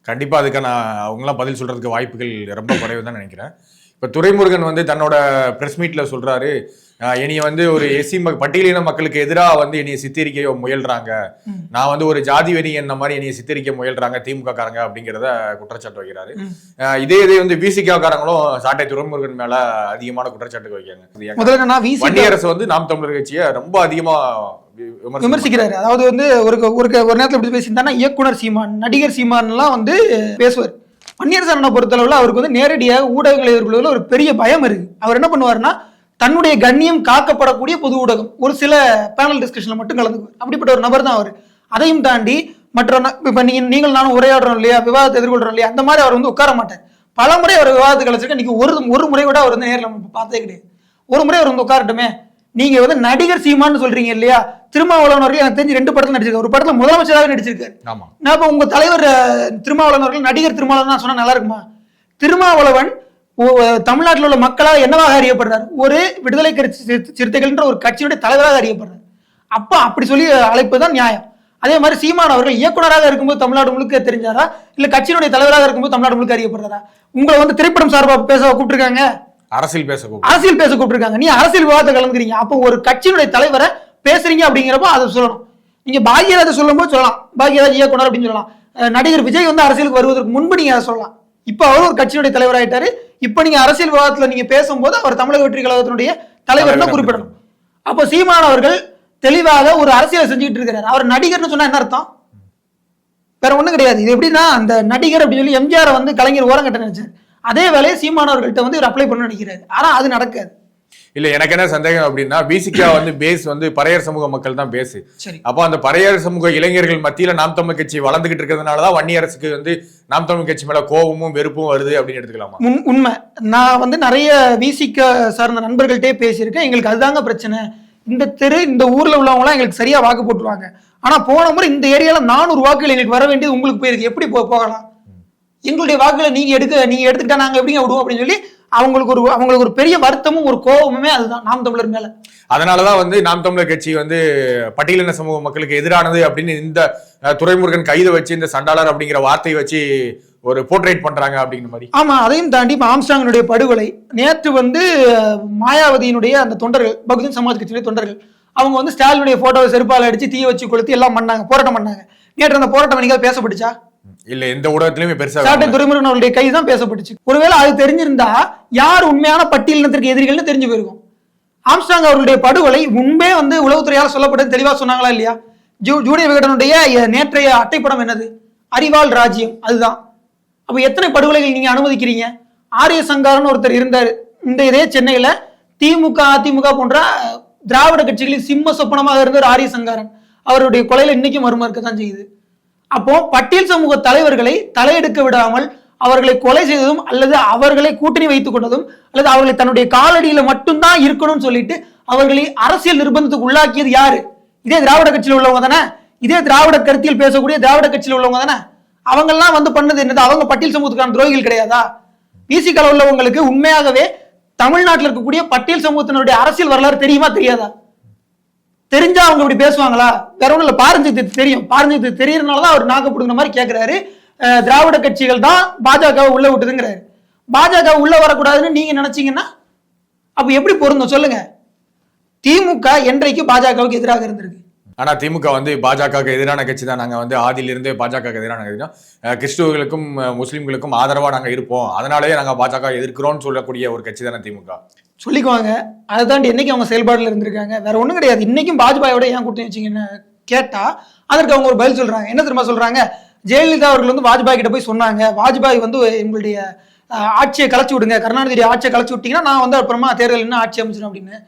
கண்டிப்பா அதுக்கான அவங்க எல்லாம் பதில் சொல்றதுக்கு வாய்ப்புகள் ரொம்ப குறைவு தான் நினைக்கிறேன். இப்ப துரைமுருகன் வந்து தன்னோட பிரஸ் மீட்ல சொல்றாரு, என்னைய வந்து ஒரு எஸ்சி பட்டியலின மக்களுக்கு எதிராக வந்து என்னைய சித்தரிக்க முயல்றாங்க, நான் வந்து ஒரு ஜாதி வெறி என்ன மாதிரி என்னைய சித்தரிக்க முயல்றாங்க திமுக காரங்க அப்படிங்கிறத குற்றச்சாட்டு வைக்கிறாரு. இதே வந்து விசிகா காரங்களும் சாட்டை துரைமுருகன் மேல அதிகமான குற்றச்சாட்டு வைக்காங்க. வன்னியரசு வந்து நாம் தமிழர் கட்சியை ரொம்ப அதிகமா விமர்சிக்கிறாரு. அதாவது வந்து ஒரு நேரத்தில் எப்படி பேசியிருந்தாருன்னா, இயக்குனர் சீமான், நடிகர் சீமான் எல்லாம் வந்து பேசுவார். வன்னியரசனை பொறுத்தளவுல அவருக்கு வந்து நேரடியாக ஊடகங்களை எதிர்கொள்வதில் ஒரு பெரிய பயம் இருக்கு. அவர் என்ன பண்ணுவாருன்னா, தன்னுடைய கண்ணியம் காக்கப்படக்கூடிய பொது ஊடகம். ஒரு சில பேனல் டிஸ்கஷன்ல மட்டும் கலந்துக்குவார். அப்படிப்பட்ட ஒரு நபர் தான் அவர். அதையும் தாண்டி மற்ற இப்ப நீங்கள் நானும் உரையாடுறோம் இல்லையா, விவாதத்தை எதிர்கொள்றோம் இல்லையா, அந்த மாதிரி அவர் வந்து உட்கார மாட்டார். பல முறை அவர் விவாதத்துக்கு அழைச்சிருக்க. இன்னைக்கு ஒரு முறை விட அவர் வந்து நேரில் நம்ம பார்த்தே கிடையாது. ஒரு முறை அவர் வந்து உட்காரட்டுமே. நீங்க வந்து நடிகர் சீமான்னு சொல்றீங்க இல்லையா, திருமாவளவன் அவர்கள் எனக்கு தெரிஞ்சு 2 படத்துல நடிச்சிருக்காரு. ஒரு படத்துல முதலமைச்சராக நடிச்சிருக்காரு. நான் இப்ப உங்க தலைவர் திருமாவளவன் அவர்கள் நடிகர் திருமாவளவன் சொன்னா நல்லா இருக்குமா? திருமாவளவன் தமிழ்நாட்டில் உள்ள மக்களால் என்னவாக அறியப்படுறார்? ஒரு விடுதலை சிறுத்தைகள் என்ற ஒரு கட்சியுடைய தலைவராக அறியப்படுறார். அப்ப அப்படி சொல்லி அழைப்பு தான் நியாயம். அதே மாதிரி சீமான் அவர்கள் இயக்குனராக இருக்கும்போது தமிழ்நாடு முழுக்க தெரிஞ்சாரா, இல்ல கட்சியினுடைய தலைவராக இருக்கும்போது தமிழ்நாடு முழுக்க அறியப்படுறாரா? உங்களை வந்து திரைப்படம் சார்பா பேச கூப்பிட்டுருக்காங்க, அரசியல் பேச கூப்பிட்டுருக்காங்க. நீ அரசியல் விவாதத்தை கலந்துக்கிறீங்க. அப்போ ஒரு கட்சியினுடைய தலைவரை பேசுறீங்க அப்படிங்கிறப்போ அதை சொல்லணும். நீங்க பாக்யராஜை சொல்லும் போது சொல்லலாம், பாக்யராஜ் இயக்குனர் அப்படின்னு சொல்லலாம். நடிகர் விஜய் வந்து அரசியலுக்கு வருவதற்கு முன்பு நீங்க அதை சொல்லலாம். இப்ப அவர் ஒரு கட்சியினுடைய தலைவர் ஆயிட்டாரு. இப்ப நீங்க அரசியல் விவாதத்துல நீங்க பேசும்போது அவர் தமிழக வெற்றி கழகத்தினுடைய தலைவர் தான் குறிப்பிடணும். அப்போ சீமான் அவர்கள் தெளிவாக ஒரு அரசியலை செஞ்சுட்டு இருக்கிறார். அவர் நடிகர்னு சொன்னா என்ன அர்த்தம்? வேற ஒண்ணும் கிடையாது. இது எப்படின்னா, அந்த நடிகர் அப்படின்னு சொல்லி எம்ஜிஆர் வந்து கலைஞர் ஓரம் கட்ட நினைச்சார். அதே வேலையை சீமானவர்கள்ட்ட வந்து இவர் அப்ளை பண்ண நினைக்கிறாரு. ஆனா அது நடக்காது. இல்ல, எனக்கு என்ன சந்தேகம் அப்படின்னா, பிசிகா வந்து பேஸ் வந்து பறையர் சமூக மக்கள் தான் பேசு. அப்போ அந்த பறையர் சமூக இளைஞர்கள் மத்தியில நாம் தமிழ் கட்சி வளர்ந்துகிட்டு இருக்கிறதுனாலதான் வன்னி அரசுக்கு வந்து நாம் தமிழ் கட்சி மேல கோபமும் வெறுப்பும் வருது அப்படின்னு எடுத்துக்கலாமா? உண்மை. நான் வந்து நிறைய பிசிகா சார்ந்த நண்பர்கள்ட்டே பேசியிருக்கேன். எங்களுக்கு அதுதாங்க பிரச்சனை. இந்த ஊர்ல உள்ளவங்க எங்களுக்கு சரியா வாக்கு போட்டுருவாங்க. ஆனா போன முறை இந்த ஏரியால 400 வாக்குகள் எங்களுக்கு வர வேண்டியது உங்களுக்கு போயிருக்கு. எப்படி போகலாம்? எங்களுடைய வாக்குகளை நீங்க எடுத்துக்கிட்டா நாங்க எப்படிங்க விடுவோம் அப்படின்னு சொல்லி அவங்களுக்கு ஒரு பெரிய வருத்தமும் ஒரு கோபமுமே அதுதான் நாம் தமிழர் மேல. அதனாலதான் வந்து நாம் தமிழர் கட்சி வந்து பட்டியலின சமூக மக்களுக்கு எதிரானது அப்படின்னு இந்த துரைமுருகன் கைதை வச்சு இந்த சண்டாளர் அப்படிங்கிற வார்த்தையை வச்சு ஒரு போர்ட்ரேட் பண்றாங்க அப்படிங்கிற மாதிரி. ஆமா, அதையும் தாண்டி ஆம்ஸ்ட்ராங்கினுடைய படுகொலை நேற்று வந்து மாயாவதியினுடைய அந்த தொண்டர்கள், பகுஜன் சமாஜ் கட்சியுடைய தொண்டர்கள், அவங்க வந்து ஸ்டாலினுடைய போட்டோவை செருப்பால் அடிச்சு தீய வச்சு கொளுத்தி எல்லாம் பண்ணாங்க, போராட்டம் பண்ணாங்க. நேற்று அந்த போராட்டம் என்னைக்காவது பேசப்பட்டுச்சா? இல்ல, எந்த ஊடகத்திலுமே பெருசா சாட்டை துரைமுருகன் அவருடைய கை தான் பேசப்பட்டுச்சு. ஒருவேளை அது தெரிஞ்சிருந்தா யார் உண்மையான பட்டியலினத்திற்கு எதிரிகள்னு தெரிஞ்சு போயிருக்கும். ஆம்ஸ்ட்ராங் அவருடைய படுகொலை முன்பே வந்து உளவுத்துறையால் சொல்லப்பட்டது தெளிவா சொன்னாங்களா இல்லையா? ஜூனியர் விகடனுடைய நேற்றைய அட்டைப்படம் என்னது? அறிவாள் ராஜ்யம். அதுதான். அப்ப எத்தனை படுகொலைகள் நீங்க அனுமதிக்கிறீங்க? ஆரிய சங்காரன் ஒருத்தர் இருந்தார் இந்த இதே சென்னையில. திமுக அதிமுக போன்ற திராவிட கட்சிகளில் சிம்ம சொப்பனமாக இருந்தார் ஆரிய சங்காரன். அவருடைய கொலையில இன்னைக்கும் மர்மம் இருக்கத்தான் செய்யுது. அப்போ பட்டியல் சமூக தலைவர்களை தலையெடுக்க விடாமல் அவர்களை கொலை செய்ததும் அல்லது அவர்களை கூட்டணி வைத்துக் கொண்டதும் அல்லது அவர்களை தன்னுடைய காலடியில மட்டும்தான் இருக்கணும்னு சொல்லிட்டு அவர்களை அரசியல் நிர்பந்தத்துக்கு உள்ளாக்கியது யாரு? இதே திராவிட கட்சியில் உள்ளவங்க தானே. இதே திராவிட கருத்தியில் பேசக்கூடிய திராவிட கட்சியில் உள்ளவங்க தானே. அவங்கெல்லாம் வந்து பண்ணது என்னது? அவங்க பட்டியல் சமூகத்துக்கான துரோகிகள் கிடையாதா? பிசிகால உள்ளவங்களுக்கு உண்மையாகவே தமிழ்நாட்டில் இருக்கக்கூடிய பட்டியல் சமூகத்தினுடைய அரசியல் வரலாறு தெரியுமா தெரியாதா? தெரிஞ்சா அவங்க இப்படி பேசுவாங்களா? வேற ஒண்ணும் இல்ல, பாரஞ்சித்து தெரியும். பாரஞ்சித்து தெரியறதுனாலதான் அவர் நாக்கப்படுங்கிற மாதிரி கேட்கிறாரு. திராவிட கட்சிகள் தான் பாஜக உள்ள விட்டுதுங்கிறாரு. பாஜக உள்ள வரக்கூடாதுன்னு நீங்க நினைச்சீங்கன்னா அப்ப எப்படி பொருந்தும் சொல்லுங்க? திமுக என்றைக்கு பாஜகவுக்கு எதிராக இருந்திருக்கு? ஆனா திமுக வந்து பாஜகவுக்கு எதிரான கட்சி தான். நாங்க வந்து ஆதியிலிருந்தே பாஜகவுக்கு எதிரான கட்சி தான். கிறிஸ்துவர்களுக்கும் முஸ்லிம்களுக்கும் ஆதரவா நாங்க இருப்போம், அதனாலேயே நாங்க பாஜக எதிர்க்கிறோம்னு சொல்லக்கூடிய ஒரு கட்சி தானே திமுக. சொல்லிக்குவாங்க. அதை தாண்டி என்னைக்கு அவங்க செயல்பாடுல இருந்திருக்காங்க? வேற ஒண்ணும் கிடையாது. இன்னைக்கும் பாஜபாயோட ஏன் கூட்டணி வச்சீங்கன்னு கேட்டா அதற்கு அவங்க ஒரு பதில் சொல்றாங்க. என்ன தெரியுமா சொல்றாங்க? ஜெயலலிதா அவர்கள் வந்து வாஜ்பாய் கிட்ட போய் சொன்னாங்க, வாஜ்பாய் வந்து எங்களுடைய ஆட்சியை கலைச்சு விடுங்க, கருணாநிதி ஆட்சியை கலைச்சு விட்டீங்கன்னா நான் வந்து அப்புறமா தேர்தல் என்ன ஆட்சி அமைச்சிடும் அப்படின்னு.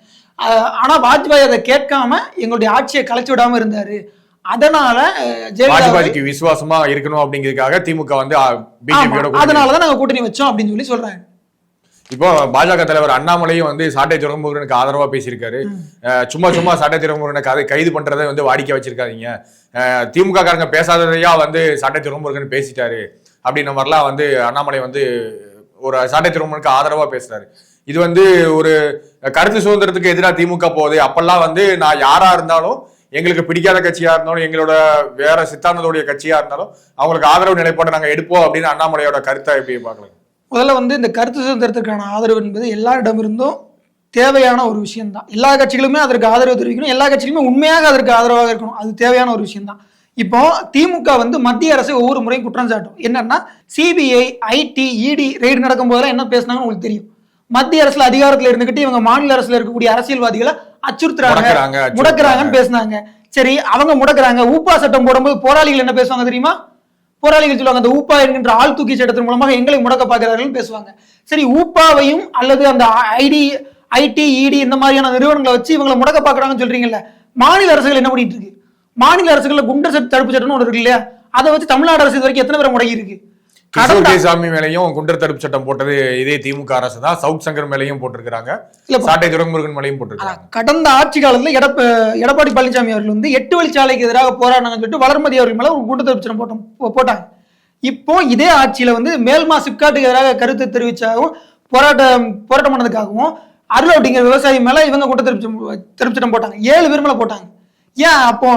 ஆனா வாஜ்பாய் அதை கேட்காம எங்களுடைய ஆட்சியை கலைச்சு விடாம இருந்தாரு. அதனால வாஜ்பாய்க்கு விசுவாசமா இருக்கணும் அப்படிங்கிறதுக்காக திமுக வந்து அதனாலதான் நாங்க கூட்டணி வச்சோம் அப்படின்னு சொல்லி சொல்றாங்க. இப்போ பாஜக தலைவர் அண்ணாமலையும் வந்து சாட்டை துரைமுருகனுக்கு ஆதரவா பேசியிருக்காரு. சும்மா சாட்டை துரைமுருகனுக்கு அதை கைது பண்றதை வந்து வாடிக்கை வச்சிருக்காதீங்க, திமுக காரங்க பேசாததையா வந்து சாட்டை துரைமுருகன் பேசிட்டாரு அப்படின்ற மாதிரிலாம் வந்து அண்ணாமலை வந்து ஒரு சாட்டை துரைமுருகனுக்கு ஆதரவா பேசுறாரு. இது வந்து ஒரு கருத்து சுதந்திரத்துக்கு எதிராக திமுக போகுது. அப்பெல்லாம் வந்து நான் யாரா இருந்தாலும், எங்களுக்கு பிடிக்காத கட்சியா இருந்தாலும், எங்களோட வேற சித்தாந்தத்துடைய கட்சியா இருந்தாலும் அவங்களுக்கு ஆதரவு நிலைப்பாடு நாங்க எடுப்போம் அப்படின்னு அண்ணாமலையோட கருத்தை எப்படி பார்க்கலாம்? முதல்ல வந்து இந்த கருத்து சுதந்திரத்திற்கான ஆதரவு என்பது எல்லாரிடமிருந்தும் தேவையான ஒரு விஷயம் தான். எல்லா கட்சிகளுமே அதற்கு ஆதரவு தெரிவிக்கணும், எல்லா கட்சிகளுமே உண்மையாக அதற்கு ஆதரவாக இருக்கணும். அது தேவையான ஒரு விஷயம் தான். இப்போ திமுக வந்து மத்திய அரசை ஒவ்வொரு முறையும் குற்றம் சாட்டும். என்னன்னா சிபிஐ, ஐடி, இடி ரெய்டு நடக்கும் போதெல்லாம் என்ன பேசினாங்கன்னு உங்களுக்கு தெரியும். மத்திய அரசுல அதிகாரத்துல இருந்துகிட்டு இவங்க மாநில அரசுல இருக்கக்கூடிய அரசியல்வாதிகளை அச்சுறுத்துறாங்க, முடக்குறாங்கன்னு பேசினாங்க. சரி, அவங்க முடக்குறாங்க. ஊப்பா சட்டம் போடும்போது போராளிகள் என்ன பேசுவாங்க தெரியுமா? போராளிகள் சொல்லுவாங்க, அந்த ஊப்பா என்கின்ற ஆள் தூக்கி சட்டத்தின் மூலமாக எங்களை முடக்க பார்க்கிறார்கள் பேசுவாங்க. சரி, ஊப்பாவையும் அல்லது அந்த ஐடி ஐடி இடி இந்த மாதிரியான நிறுவனங்களை வச்சு இவங்களை முடக்க பாக்குறாங்கன்னு சொல்றீங்கல்ல, மாநில அரசுகள் என்ன பண்ணிட்டு இருக்கு? மாநில அரசுகள்ல குண்டர் தடுப்பு சட்டம்னு ஒன்று இருக்கு இல்லையா, அதை வச்சு தமிழ்நாடு அரசு இது வரைக்கும் எத்தனை பேரை முடங்கி இருக்கு? கிஷோர் கேசாமி மேலையும் குண்டர் தடுப்பு சட்டம் போட்டது இதே திமுக அரசு தான். சவுத் சங்கர் மேலையும் போட்டிருக்காங்க, சாட்டை துரைமுருகன் மேலையும் போட்டிருக்காங்க. கடந்த ஆட்சி காலத்துல எடப்பாடி பழனிசாமி அவர்கள் வந்து 8 வழிச்சாலைக்கு எதிராக போராடினாங்கன்னு சொல்லிட்டு வளர்மதி அவர்கள் மேல ஒரு குண்டர் தடுப்பு சட்டம் போட்டாங்க. இப்போ இதே ஆட்சியில வந்து மேல்மா சிப்காட்டுக்கு எதிராக கருத்து தெரிவிச்சாகவும் போராட்டம் பண்ணதுக்காகவும் அருள் அப்படிங்கிற விவசாயி மேல இவங்க குண்டர் தடுப்பு சட்டம் போட்டாங்க. 7 பேர் மேல போட்டாங்க. ஏன் அப்போ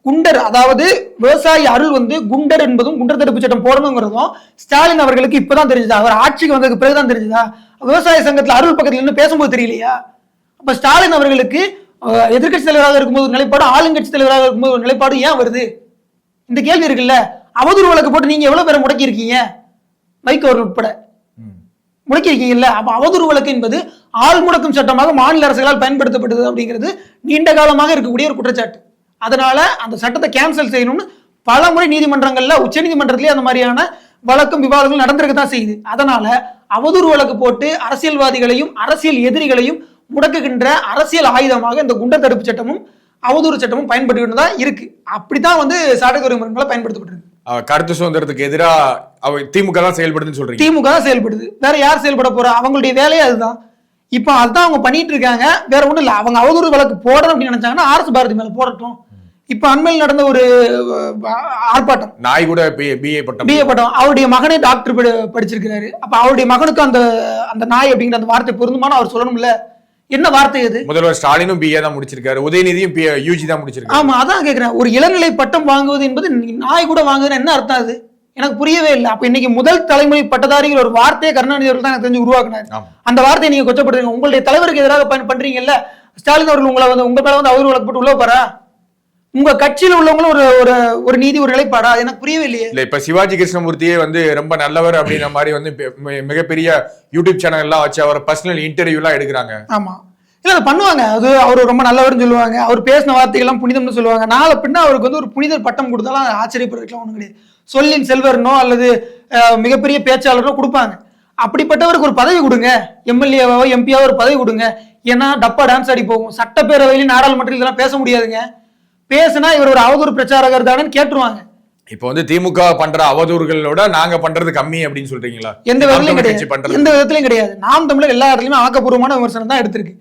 குண்டர், அதாவது விவசாயி அருள் வந்து குண்டர் என்பதும் குண்டர் தடுப்பு சட்டம் போடணுங்கிறதும் ஸ்டாலின் அவர்களுக்கு இப்பதான் தெரிஞ்சதா? அவர் ஆட்சிக்கு வந்ததுக்கு பிறகுதான் தெரிஞ்சதா? விவசாய சங்கத்துல அருள் பக்கத்துல நின்று பேசும்போது தெரியலையா? அப்ப ஸ்டாலின் அவர்களுக்கு எதிர்கட்சி தலைவராக இருக்கும்போது ஒரு நிலைப்பாடு, ஆளுங்கட்சி தலைவராக இருக்கும்போது ஒரு நிலைப்பாடு ஏன் வருது? இந்த கேள்வி இருக்குல்ல. அவதூறு வழக்கு போட்டு நீங்க எவ்வளவு பேரை முடக்கி இருக்கீங்க? வைகோ அவர்கள் உட்பட முடக்கிருக்கீங்கல்ல. அப்ப அவதூறு வழக்கு என்பது ஆள் முடக்கும் சட்டமாக மாநில அரசுகளால் பயன்படுத்தப்பட்டது அப்படிங்கிறது நீண்ட காலமாக இருக்கக்கூடிய ஒரு குற்றச்சாட்டு. அதனால அந்த சட்டத்தை கேன்சல் செய்யணும்னு பல முறை நீதிமன்றங்கள்ல, உச்ச நீதிமன்றத்திலேயே அந்த மாதிரியான வழக்கும் விவாதங்கள் நடந்திருக்க தான் செய்யுது. அதனால அவதூறு வழக்கு போட்டு அரசியல்வாதிகளையும் அரசியல் எதிரிகளையும் முடக்குகின்ற அரசியல் ஆயுதமாக இந்த குண்டர் தடுப்பு சட்டமும் அவதூறு சட்டமும் பயன்பட்டு தான் இருக்கு. அப்படித்தான் வந்து சாட்டை துறைமுறைகளை பயன்படுத்தப்பட்டிருக்கு. கருத்து சுதந்திரத்துக்கு எதிராக திமுக தான் செயல்படுதுன்னு சொல்றீங்க. திமுக தான் செயல்படுது, வேற யார் செயல்பட போறா? அவங்களுடைய வேலையே அதுதான். இப்போ அதுதான் அவங்க பண்ணிட்டு இருக்காங்க, வேற ஒண்ணும் இல்ல. அவங்க அவதூறு வழக்கு போடணும் அப்படின்னு நினைச்சாங்கன்னா ஆர்எஸ் பாரதி மேல போடட்டும். இப்ப அண்மையில் நடந்த ஒரு ஆர்ப்பாட்டம், நாய் கூட பிஏ பட்டம், அவருடைய மகனே டாக்டர் படிச்சிருக்கிறாரு. அப்ப அவருடைய மகனுக்கு அந்த நாய் அப்படிங்கிற அந்த வார்த்தை பொருந்துமான அவர் சொல்லணும்ல. என்ன வார்த்தை அது? முதல்வர் ஸ்டாலினும் பிஏ தான் முடிச்சிருக்காரு, உதயநிதியும் யூஜி தான் முடிச்சிருக்காரு. ஆமா, அதான் கேக்குறேன். ஒரு இளநிலை பட்டம் வாங்குவது என்பது நாய் கூட வாங்குதுன்னு என்ன அர்த்தம்? அது எனக்கு புரியவே இல்லை. அப்ப இன்னைக்கு முதல் தலைமுறை பட்டதாரிகள் ஒரு வார்த்தையை கருணாநிதி அவர்கள் தான் எனக்கு தெரிஞ்சு உருவாக்குனாரு. அந்த வார்த்தையை நீங்க கொச்சப்படுறீங்க. உங்களுடைய தலைவருக்கு எதிராக பண்றீங்கல்ல. ஸ்டாலின் அவர்கள் உங்களை வந்து உங்க மேல வந்து அவதூறு வழக்கு போட்டு உள்ள போறா? உங்க கட்சியில உள்ளவங்களும் ஒரு நீதி, ஒரு நிலைப்பாடா? எனக்கு புரியவே இல்லையே. இல்ல, இப்ப சிவாஜி கிருஷ்ணமூர்த்தியே வந்து ரொம்ப நல்லவர் அப்படின்ற மாதிரி வந்து மிகப்பெரிய யூடியூப் சேனல் எல்லாம் வச்சு அவர் பர்சனல் இன்டர்வியூ எல்லாம் எடுக்கிறாங்க. ஆமா, இல்ல அதை பண்ணுவாங்க. அது அவர் ரொம்ப நல்லவர்னு சொல்லுவாங்க, அவர் பேசின வார்த்தைகள் எல்லாம் புனிதம்னு சொல்லுவாங்க. நாளை பின்ன அவருக்கு வந்து ஒரு புனிதர் பட்டம் கொடுத்தாலும் ஆச்சரியப்படுறதுலாம் ஒண்ணு கிடையாது. சொல்லின் செல்வர்னோ அல்லது மிகப்பெரிய பேச்சாளரோ கொடுப்பாங்க. அப்படிப்பட்டவருக்கு ஒரு பதவி கொடுங்க, எம்எல்ஏவோ எம்பியாவோ ஒரு பதவி கொடுங்க. ஏன்னா டப்பா டான்ஸ் ஆடி போகும். சட்டப்பேரவையிலும் நாடாளுமன்றத்தில் இதெல்லாம் பேச முடியாதுங்க. பேசினா இவர் ஒரு அவதூறு பிரச்சாரகர் தானே கேட்டுருவாங்க. இப்ப வந்து திமுக பண்ற அவதூறுகளோட நாங்க பண்றது கம்மி அப்படின்னு சொல்றீங்களா? எந்த விதத்திலையும் கிடையாது, எந்த விதத்திலையும் கிடையாது. நாம் தமிழர் எல்லா இடத்துலயுமே ஆக்கப்பூர்வமான விமர்சனம் தான் எடுத்திருக்கு.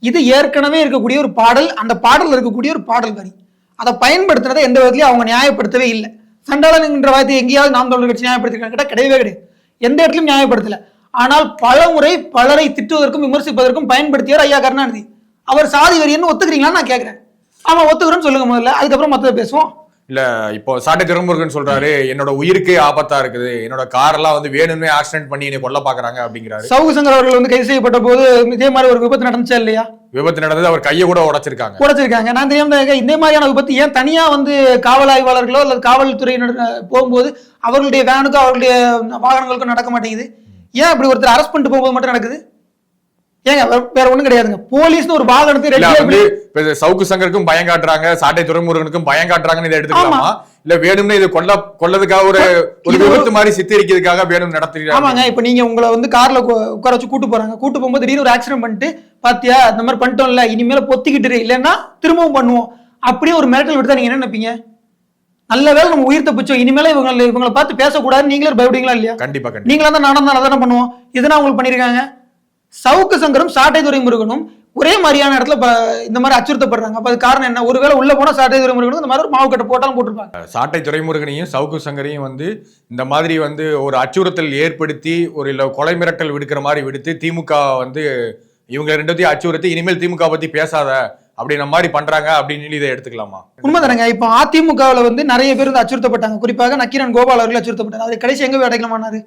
இது ஏற்கனவே இருக்கக்கூடிய ஒரு பாடல், அந்த பாடல் இருக்கக்கூடிய ஒரு பாடல் வரி, அதை பயன்படுத்துறதை எந்த விதத்திலையும் அவங்க நியாயப்படுத்தவே இல்லை. சண்டாளன் என்ற வார்த்தை எங்கேயாவது நாம் தமிழர் கட்சி நியாயப்படுத்திருக்காங்க? கிடையவே கிடையாது, எந்த இடத்துலையும் நியாயப்படுத்தல. ஆனால் பல முறை பலரை திட்டுவதற்கும் விமர்சிப்பதற்கும் பயன்படுத்தியார் ஐயா கருணாநிதி. அவர் சாதி வரியன்னு ஒத்துக்கிறீங்களான்னு நான் கேட்கிறேன். ஆமா, ஒத்துக்கிறேன்னு சொல்லுங்க முதல்ல, அதுக்கப்புறம் மற்ற பேசுவோம். இல்ல, இப்போ சாட்டை துரைமுருகன் சொல்றாரு என்னோட உயிருக்கே ஆபத்தா இருக்குது, என்னோட கார் எல்லாம் வந்து வேணும்னே ஆக்சிடென்ட் பண்ணி என்னை கொல்ல பாக்குறாங்க அப்படிங்கிறாரு. சவுக்கு சங்கர் அவர்கள் வந்து கைது செய்யப்பட்ட போது இதே மாதிரி ஒரு விபத்து நடந்துச்சா இல்லையா? விபத்து நடந்தது, அவர் கையை கூட உடைச்சிருக்காங்க. நான் தெரியாம இந்த மாதிரியான விபத்து ஏன் தனியா வந்து காவல் ஆய்வாளர்களோ அல்லது காவல்துறையினர் போகும்போது அவர்களுடைய வேனுக்கும் அவர்களுடைய வாகனங்களுக்கும் நடக்க மாட்டேங்குது? ஏன் இப்படி ஒருத்தர் அரெஸ்ட் பண்ணிட்டு போகும்போது மட்டும் நடக்குது? ஏங்க வேற ஒண்ணும் கிடையாதுங்க. போலீஸ்னு ஒரு வாகனத்தை சவுக்கு சங்கருக்கும் பயம் காட்டுறாங்க, சாட்டை துரைமுருகனுக்கும் பயம் காட்டுறாங்கன்னு இதை எடுத்துக்கலாமா? இல்ல வேணும்னு இது கொல்லதுக்காக ஒரு விபத்து மாதிரி சித்தரிக்கிறதுக்காக வேணும் நடத்துறீங்க? ஆமாங்க. இப்ப நீங்க உங்களை வந்து கார்ல உட்கார வச்சு கூட்டு போறாங்க, கூட்டு போகும்போது திடீர்னு ஒரு ஆக்சிடென்ட் பண்ணிட்டு பாத்தியா இந்த மாதிரி பண்ணிட்டோம்ல, இனிமேல பொத்திக்கிட்டு இல்லைன்னா திரும்பவும் பண்ணுவோம் அப்படியே ஒரு மிரட்டல் விட்டு நீங்க என்ன நினைப்பீங்க? நல்ல வேலை நம்ம உயிர் தப்பிச்சோம், இனிமேல இவங்களை பார்த்து பேசக்கூடாது நீங்களே பயப்படுவீங்களா இல்லையா? கண்டிப்பா. நீங்களா தான் நானும் தான் அதான பண்ணுவோம். இதெல்லாம் உங்களுக்கு பண்ணிருக்காங்க. சவுக்கு சங்கரும் சாட்டை துரைமுருகனும் ஒரே மாதிரியான இடத்துல இந்த மாதிரி அச்சுறுத்தப்படுறாங்க. அப்ப அது காரணம் என்ன? ஒருவேளை உள்ள போனா சாட்டை துரைமுருகனும் இந்த மாதிரி ஒரு மாவு கட்ட போட்டாலும் போட்டிருப்பாங்க. சாட்டை துரைமுருகனையும் சவுக்கு சங்கரையும் வந்து இந்த மாதிரி வந்து ஒரு அச்சுறுத்தல் ஏற்படுத்தி ஒரு இல்ல கொலை மிரட்டல் விடுக்கிற மாதிரி விடுத்து திமுக வந்து இவங்க ரெண்டத்தையும் அச்சுறுத்தி இனிமேல் திமுக பத்தி பேசாத அப்படின்ற மாதிரி பண்றாங்க அப்படின்னு இதை எடுத்துக்கலாமா? உண்மைதானங்க. இப்போ அதிமுகவில் வந்து நிறைய பேர் வந்து அச்சுறுத்தப்பட்டாங்க. குறிப்பாக நக்கீரன் கோபால் அவர்கள் அச்சுறுத்தப்பட்டாங்க. அவர் கடைசி எங்க போய் அடைக்கலமானாரு?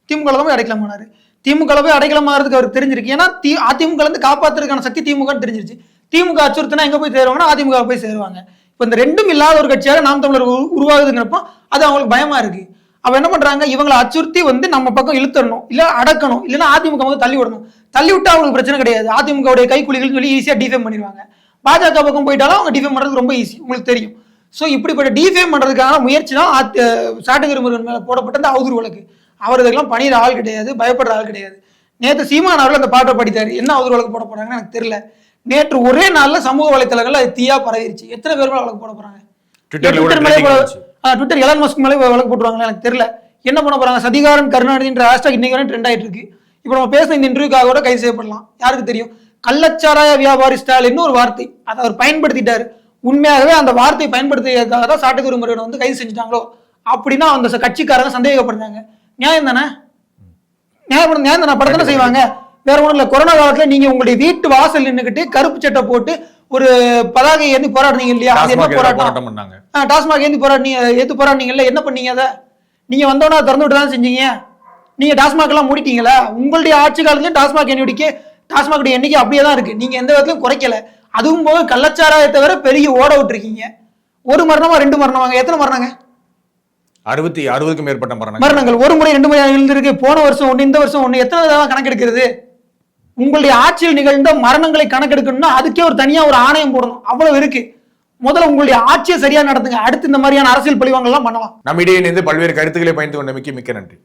திமுக தான் போய் அடைக்கலமானாரு. திமுக போய் அடைக்கலமாறதுக்கு அவருக்கு தெரிஞ்சிருக்கு. ஏன்னா அதிமுக இருந்து காப்பாத்துறதுக்கான சக்தி திமுக தெரிஞ்சிருச்சு. திமுக அச்சுறுத்தினா எங்க போய் சேருவாங்கன்னா அதிமுக போய் சேருவாங்க. இப்ப இந்த ரெண்டும் இல்லாத ஒரு கட்சியாக நாம் தமிழர் உருவாகுதுங்கிறப்போ அது அவங்களுக்கு பயமா இருக்கு. அவ என்ன பண்றாங்க? இவங்களை அச்சுறுத்தி வந்து நம்ம பக்கம் இழுத்தரணும், இல்ல அடக்கணும், இல்லைன்னா அதிமுக வந்து தள்ளி விடணும். தள்ளி விட்டா அவங்களுக்கு பிரச்சனை கிடையாது. அதிமுகவுடைய கைக்குலிகள் சொல்லி ஈஸியா டிஃபேம் பண்ணிடுவாங்க. பாஜக பக்கம் போயிட்டாலும் அவங்க டிஃபேம் பண்றது ரொம்ப ஈஸி, உங்களுக்கு தெரியும். ஸோ இப்படிப்பட்ட டிஃபேம் பண்றதுக்கான முயற்சி தான் சாட்டை துரைமுருகன் மேல போடப்பட்ட அந்த அவதூறு வழக்கு. அவர் இதெல்லாம் பணியிற ஆள் கிடையாது, பயப்படுற ஆள் கிடையாது. நேற்று சீமான் அவர்கள் அந்த பாட்டை படித்தாரு. என்ன அவதூறு வழக்கு போட போறாங்கன்னு எனக்கு தெரியல. நேற்று ஒரே நாள்ல சமூக வலைத்தளங்கள்ல அது தீயா பரவிருச்சு. எத்தனை பேர் மேல வழக்கு போட போறாங்க? ட்விட்டர் எலான் மஸ்க் மேலே வழக்கு போட்டுருவாங்களா எனக்கு தெரியல. என்ன பண்ண போறாங்க? சதிகாரன் கருணாநிதின்ற ஹேஷ்டாக் இன்னைக்கு வரை ட்ரெண்ட் ஆயிட்டு இருக்கு. இப்போ நம்ம பேசின இந்த இன்டர்வியூக்காக கூட கைது செய்யப்படலாம். யாருக்கு தெரியும்? கள்ளச்சாராய வியாபாரி ஸ்டாலின்னு ஒரு வார்த்தை அதை அவர் பயன்படுத்திட்டாரு. உண்மையாகவே அந்த வார்த்தையை பயன்படுத்தியதுக்காக தான் சாட்டுக்குரு முறையிட வந்து கைது செஞ்சுட்டாங்களோ அப்படின்னா அந்த கட்சிக்காரங்க சந்தேகப்படுறாங்க. நியாயம் தானே? நியாயம் தானே? படத்தானே செய்வாங்க. வேற ஒன்றும் இல்லை. கொரோனா காலத்துல நீங்க உங்களுடைய வீட்டு வாசல் நின்றுக்கிட்டு கருப்பு சட்டை போட்டு ஒரு பதாகை ஏந்தி போராடுனீங்க இல்லையா? அது என்ன போராட்டம் பண்ணாங்க? டாஸ்மாக் ஏந்தி போராடினீங்கல்ல, என்ன பண்ணீங்க? அதை நீங்க வந்தோன்னா திறந்து விட்டு தான் செஞ்சீங்க. நீங்க டாஸ்மாக் எல்லாம் மூடிட்டீங்களா? உங்களுடைய ஆட்சி காலத்துலயும் டாஸ்மாக் எண்ணிக்கை அப்படியே தான் இருக்கு. நீங்க எந்த விதத்திலும் குறைக்கல. அதுவும் போக கள்ளச்சாராயத்தை தவிர பெரிய ஓட விட்டுருக்கீங்க. ஒரு மரணமா 2 மரணமாங்க? எத்தனை மரணங்க? 60க்கும் மேற்பட்ட மரணங்கள். ஒரு முறை 2 முறை இருந்திருக்கு. போன வருஷம் 1, இந்த வருஷம் 1. எத்தனை தடவை கணக்கெடுக்கிறது? உங்களுடைய ஆட்சியில் நிகழ்ந்த மரணங்களை கணக்கெடுக்கணும்னா அதுக்கே ஒரு தனியா ஒரு ஆணையம் போடணும். அவ்வளவு இருக்கு. முதல்ல உங்களுடைய ஆட்சியை சரியா நடத்துங்க. அடுத்து இந்த மாதிரியான அரசியல் பழிவாங்கலாம் பண்ணலாம். நம்மிடையே இணைந்து பல்வேறு கருத்துக்களை பயந்து கொண்டமைக்கு மிக்க நன்றி.